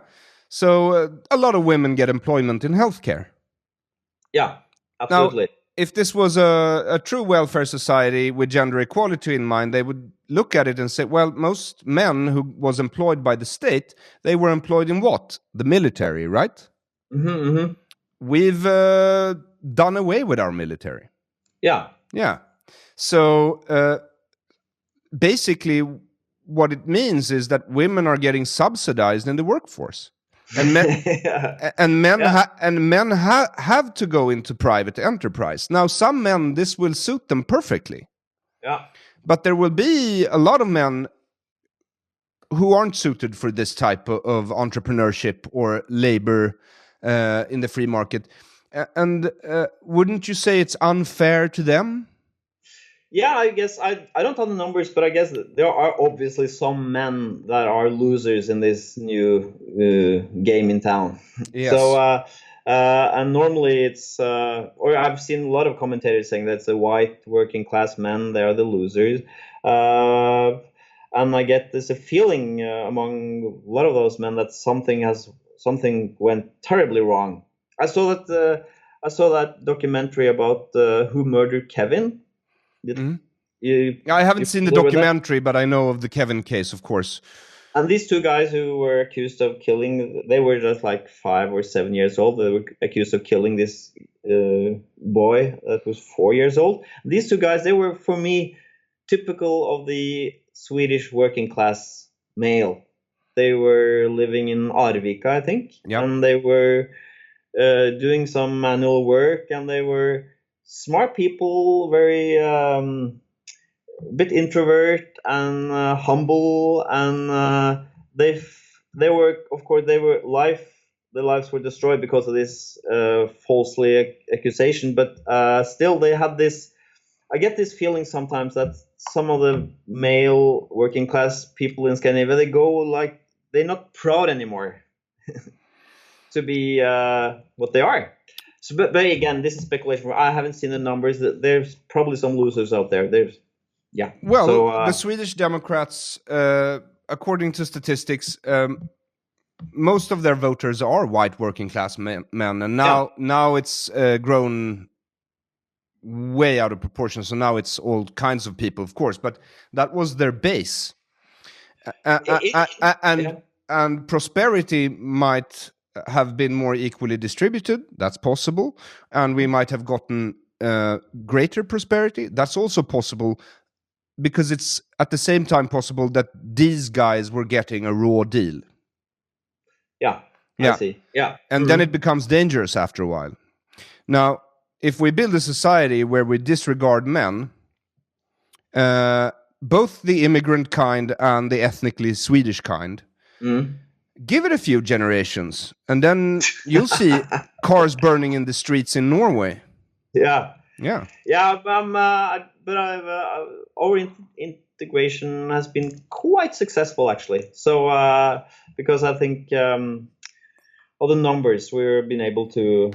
So a lot of women get employment in healthcare. Yeah, absolutely. Now, if this was a true welfare society with gender equality in mind, they would look at it and say, well, most men who was employed by the state, they were employed in what? The military, right? Mm-hmm. We've done away with our military. Yeah. Yeah. So basically, what it means is that women are getting subsidized in the workforce. And men have to go into private enterprise. Now, some men, this will suit them perfectly. Yeah. But there will be a lot of men who aren't suited for this type of entrepreneurship or labor in the free market. And wouldn't you say it's unfair to them? Yeah, I guess I don't have the numbers, but I guess there are obviously some men that are losers in this new game in town. Yes. So and normally it's or I've seen a lot of commentators saying that's the white working class men, they are the losers. And I get this a feeling among a lot of those men that something went terribly wrong. I saw that documentary about who murdered Kevin. I haven't seen the documentary, but I know of the Kevin case, of course. And these two guys who were accused of killing, they were just like 5 or 7 years old. They were accused of killing this boy that was 4 years old. These two guys, they were, for me, typical of the Swedish working class male. They were living in Arvika, I think. Yep. And they were doing some manual work, and they were smart people, very bit introvert and humble, and they were, of course, their lives were destroyed because of this falsely accusation. But still, they had this. I get this feeling sometimes that some of the male working class people in Scandinavia, they go like they're not proud anymore to be what they are. So, but again, this is speculation. I haven't seen the numbers. There's probably some losers out there. Well, so, the Swedish Democrats, according to statistics, most of their voters are white working class men, and now it's grown way out of proportion. So now it's all kinds of people, of course, but that was their base, and prosperity might have been more equally distributed. That's possible. And we might have gotten greater prosperity. That's also possible, because it's at the same time possible that these guys were getting a raw deal. Yeah. I see. Yeah. And then it becomes dangerous after a while. Now, if we build a society where we disregard men, both the immigrant kind and the ethnically Swedish kind, give it a few generations, and then you'll see cars burning in the streets in Norway. Yeah. But our integration has been quite successful, actually. So because I think all the numbers we've been able to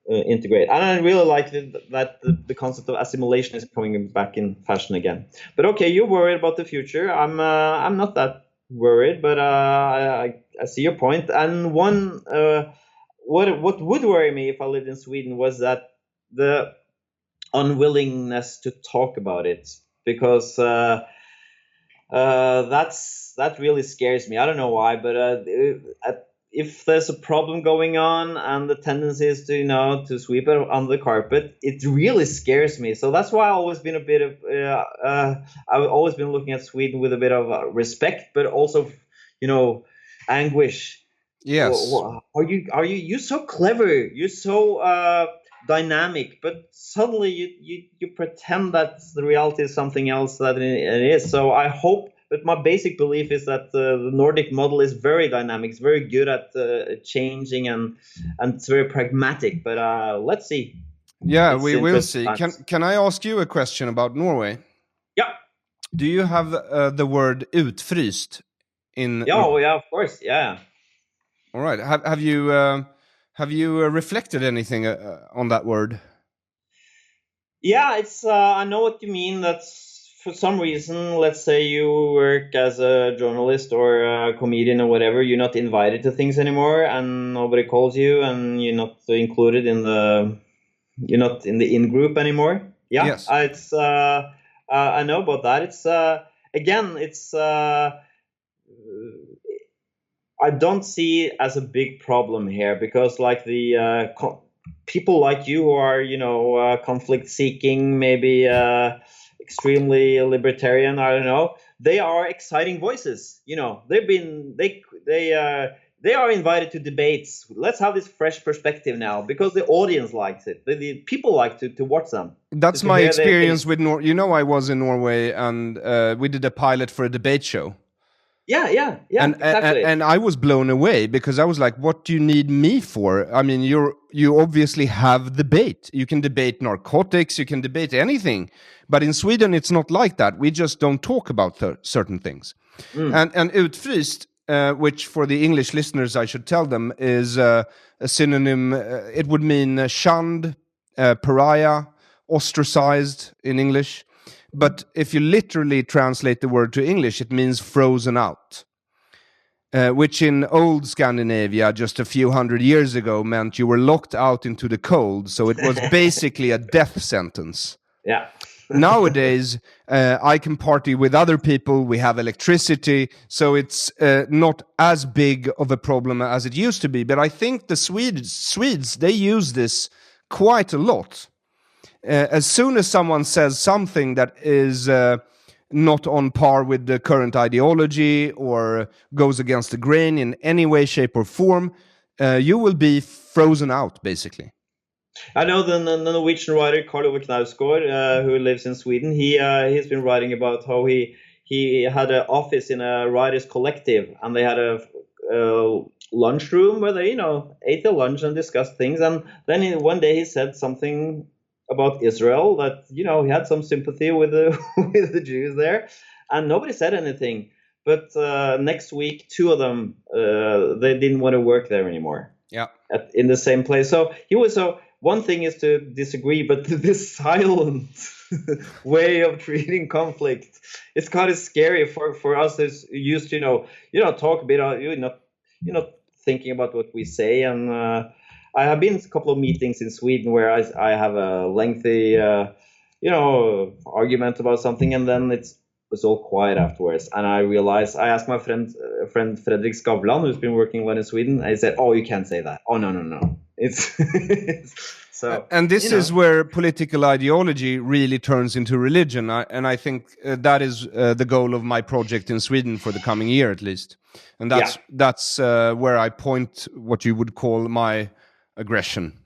integrate, and I really like that the concept of assimilation is coming back in fashion again. But okay, you're worried about the future. I'm not that worried, but I see your point. And one what would worry me if I lived in Sweden was that the unwillingness to talk about it, because that really scares me. I don't know why, but if there's a problem going on and the tendency is to sweep it under the carpet, it really scares me. So that's why I've always been I've always been looking at Sweden with a bit of respect, but also anguish, Yes. You're so clever, you're so dynamic, but suddenly you pretend that the reality is something else than it is. So I hope, but my basic belief is that the Nordic model is very dynamic, it's very good at changing, and it's very pragmatic. But let's see. Yeah, It's we will see. interesting. Can I ask you a question about Norway? Yeah. Do you have the word utfryst in? Yeah, oh, yeah, of course, yeah. All right. Have you reflected anything on that word? Yeah, it's I know what you mean. That's for some reason, let's say you work as a journalist or a comedian or whatever, you're not invited to things anymore, and nobody calls you, and you're not included in you're not in the in group anymore. Yeah, Yes. it's I know about that. It's again, it's I don't see it as a big problem here, because like the people like you who are, conflict seeking, maybe extremely libertarian, I don't know, they are exciting voices. They are invited to debates. Let's have this fresh perspective now, because the audience likes it. The people like to watch them. That's to my hear their experience things. with I was in Norway, and we did a pilot for a debate show. Yeah, and exactly. and I was blown away, because I was like, what do you need me for? I mean, you obviously have debate. You can debate narcotics, you can debate anything. But in Sweden, it's not like that. We just don't talk about certain things. And utfryst, which for the English listeners, I should tell them, is a synonym. It would mean shunned, pariah, ostracized in English. But if you literally translate the word to English, it means frozen out, which in old Scandinavia, just a few hundred years ago, meant you were locked out into the cold. So it was basically a death sentence. Yeah. Nowadays, I can party with other people. We have electricity, so it's not as big of a problem as it used to be. But I think the Swedes, they use this quite a lot. As soon as someone says something that is not on par with the current ideology or goes against the grain in any way, shape, or form, you will be frozen out, basically. I know the Norwegian writer Karl Ove Knausgård, who lives in Sweden. He's been writing about how he had an office in a writers' collective, and they had a lunchroom where they ate their lunch and discussed things. And then one day he said something about Israel, that he had some sympathy with the with the Jews there, and nobody said anything. But next week, two of them they didn't want to work there anymore. Yeah, in the same place. So he was one thing is to disagree, but this silent way of treating conflict, it's kind of scary for us who's used to talk a bit. You're not thinking about what we say. And I have been in a couple of meetings in Sweden where I have a lengthy argument about something, and then it's all quiet afterwards. And I realized, I asked my friend Fredrik Skavlan, who's been working one in Sweden. I said, "Oh, you can't say that. Oh, no. It's so." And this is where political ideology really turns into religion. And I think that is the goal of my project in Sweden for the coming year, at least. And that's where I point what you would call my aggression.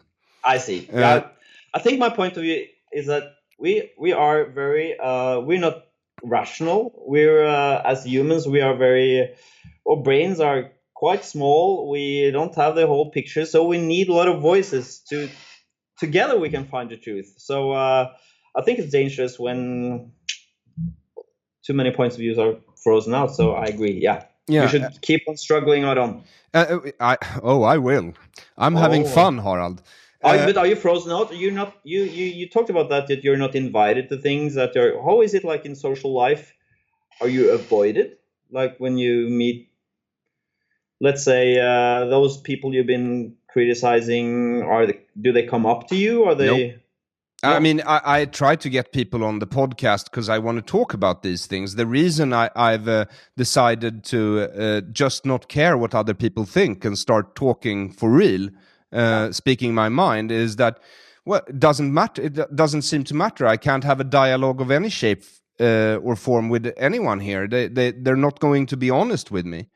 I see. I think my point of view is that we are very we're not rational. We're as humans, we are our brains are quite small. We don't have the whole picture, so we need a lot of voices together we can find the truth. So I think it's dangerous when too many points of views are frozen out. So I agree. Yeah. You should keep on struggling, Aron. I will. I'm having fun, Harald. But are you frozen out? You're not. You talked about that you're not invited to things. How is it like in social life? Are you avoided? Like when you meet, let's say, those people you've been criticizing, do they come up to you? Or they? Nope. I mean, I try to get people on the podcast because I want to talk about these things. The reason I've decided to just not care what other people think and start talking for real, speaking my mind, is that, well, it doesn't matter. It doesn't seem to matter. I can't have a dialogue of any shape or form with anyone here. They're not going to be honest with me.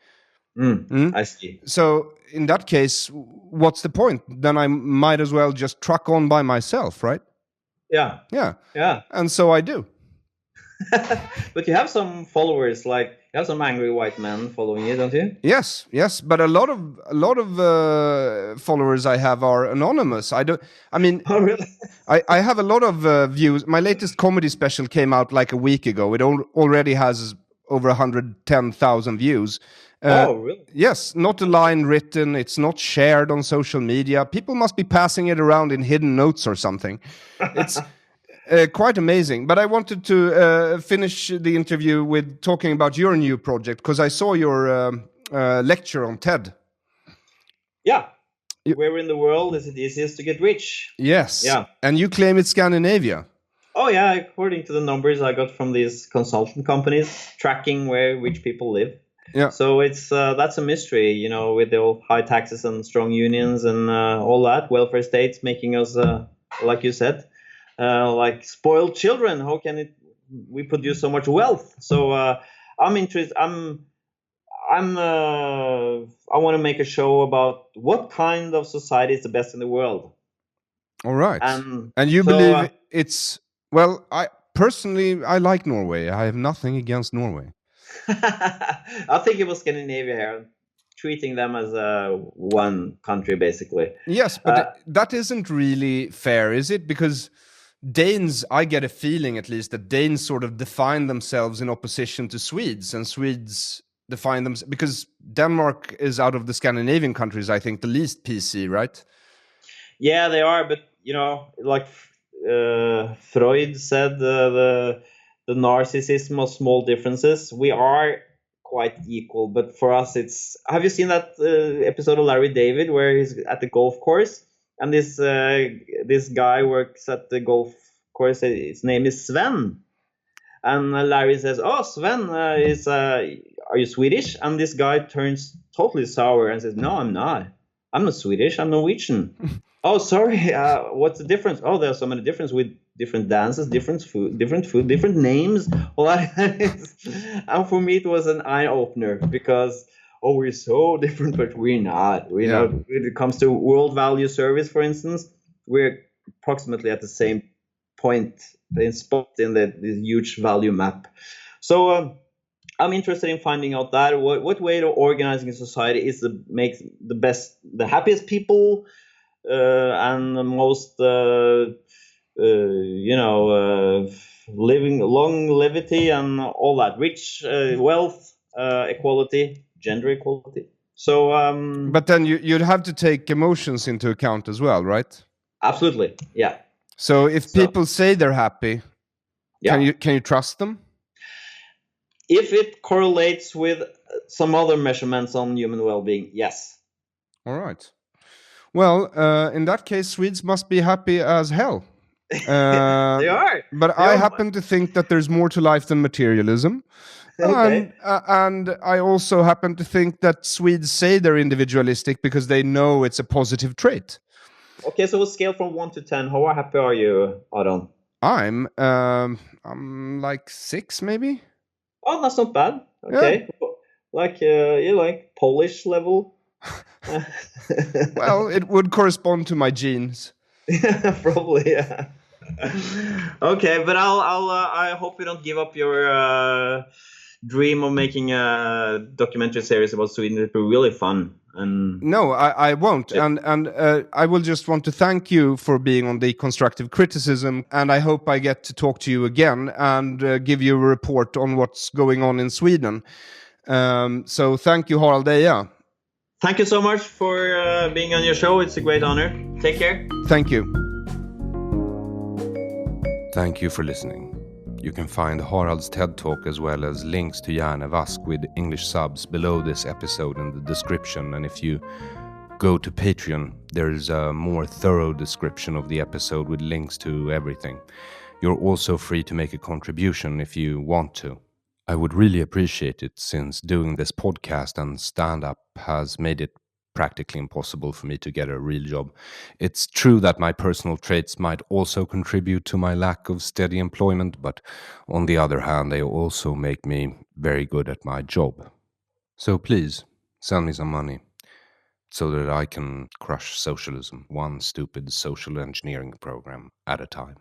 I see. So in that case, what's the point? Then I might as well just truck on by myself, right? Yeah. And so I do. But you have some followers, like you have some angry white men following you, don't you? Yes, but a lot of followers I have are anonymous. Oh, really? I have a lot of views. My latest comedy special came out like a week ago. It already has over 110,000 views. Oh, really? Yes, not a line written. It's not shared on social media. People must be passing it around in hidden notes or something. It's quite amazing. But I wanted to finish the interview with talking about your new project, because I saw your lecture on TED. Yeah. Where in the world is it easiest to get rich? Yes. Yeah. And you claim it's Scandinavia. Oh, yeah. According to the numbers I got from these consultant companies tracking where rich people live. Yeah. So it's that's a mystery, you know, with the old high taxes and strong unions and all that, welfare states making us, like you said, like spoiled children. How can we produce so much wealth? So I'm interested. I want to make a show about what kind of society is the best in the world. All right. And you believe it's, well, I personally like Norway. I have nothing against Norway. I think it was Scandinavia here, treating them as one country, basically. Yes, but that isn't really fair, is it? Because Danes, I get a feeling at least that Danes sort of define themselves in opposition to Swedes, and Swedes define them because Denmark is out of the Scandinavian countries, I think, the least PC, right? Yeah, they are, but you know, like Freud said, the narcissism of small differences. We are quite equal, but for us, it's. Have you seen that episode of Larry David where he's at the golf course and this guy works at the golf course? His name is Sven, and Larry says, "Oh, Sven are you Swedish?" And this guy turns totally sour and says, "No, I'm not. I'm not Swedish. I'm Norwegian." Oh, sorry. What's the difference? Oh, there's so many differences with different dances, different food, different names. And for me, it was an eye opener because we're so different, but we're not. We're not. When it comes to world value service, for instance, we're approximately at the same point, spot in this huge value map. So I'm interested in finding out that what way of organizing a society is to make the happiest people. And the most, living longevity and all that, rich, wealth, equality, gender equality. So, but then you'd have to take emotions into account as well, right? Absolutely, yeah. So if people say they're happy, can you trust them? If it correlates with some other measurements on human well-being, yes. All right. Well, in that case, Swedes must be happy as hell. They are. But I happen to think that there's more to life than materialism. Okay. And I also happen to think that Swedes say they're individualistic because they know it's a positive trait. Okay, so a scale from 1 to 10, how happy are you, Aron? I'm like 6, maybe. Oh, that's not bad. Okay. Yeah. Like you like Polish level? Well, it would correspond to my genes. Yeah, probably, yeah. Okay, but I hope you don't give up your dream of making a documentary series about Sweden. It would be really fun. And no, I won't. Yeah. And I will just want to thank you for being on Dekonstruktiv Criticism, and I hope I get to talk to you again and give you a report on what's going on in Sweden. So thank you, Harald Eia. Thank you so much for being on your show. It's a great honor. Take care. Thank you. Thank you for listening. You can find Harald's TED Talk as well as links to Hjernevask with English subs below this episode in the description. And if you go to Patreon, there is a more thorough description of the episode with links to everything. You're also free to make a contribution if you want to. I would really appreciate it, since doing this podcast and stand-up has made it practically impossible for me to get a real job. It's true that my personal traits might also contribute to my lack of steady employment, but on the other hand, they also make me very good at my job. So please, Send me some money so that I can crush socialism, one stupid social engineering program at a time.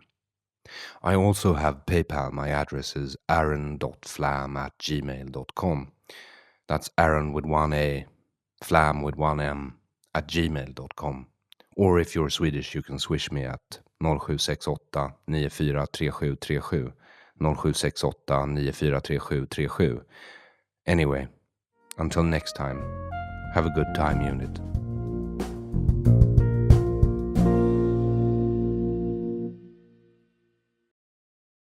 I also have PayPal. My address is aron.flam@gmail.com. That's Aron with one A, Flam with one M, @gmail.com. Or if you're Swedish, you can swish me at 0768 943737. 0768 943737. Anyway, until next time, have a good time, unit.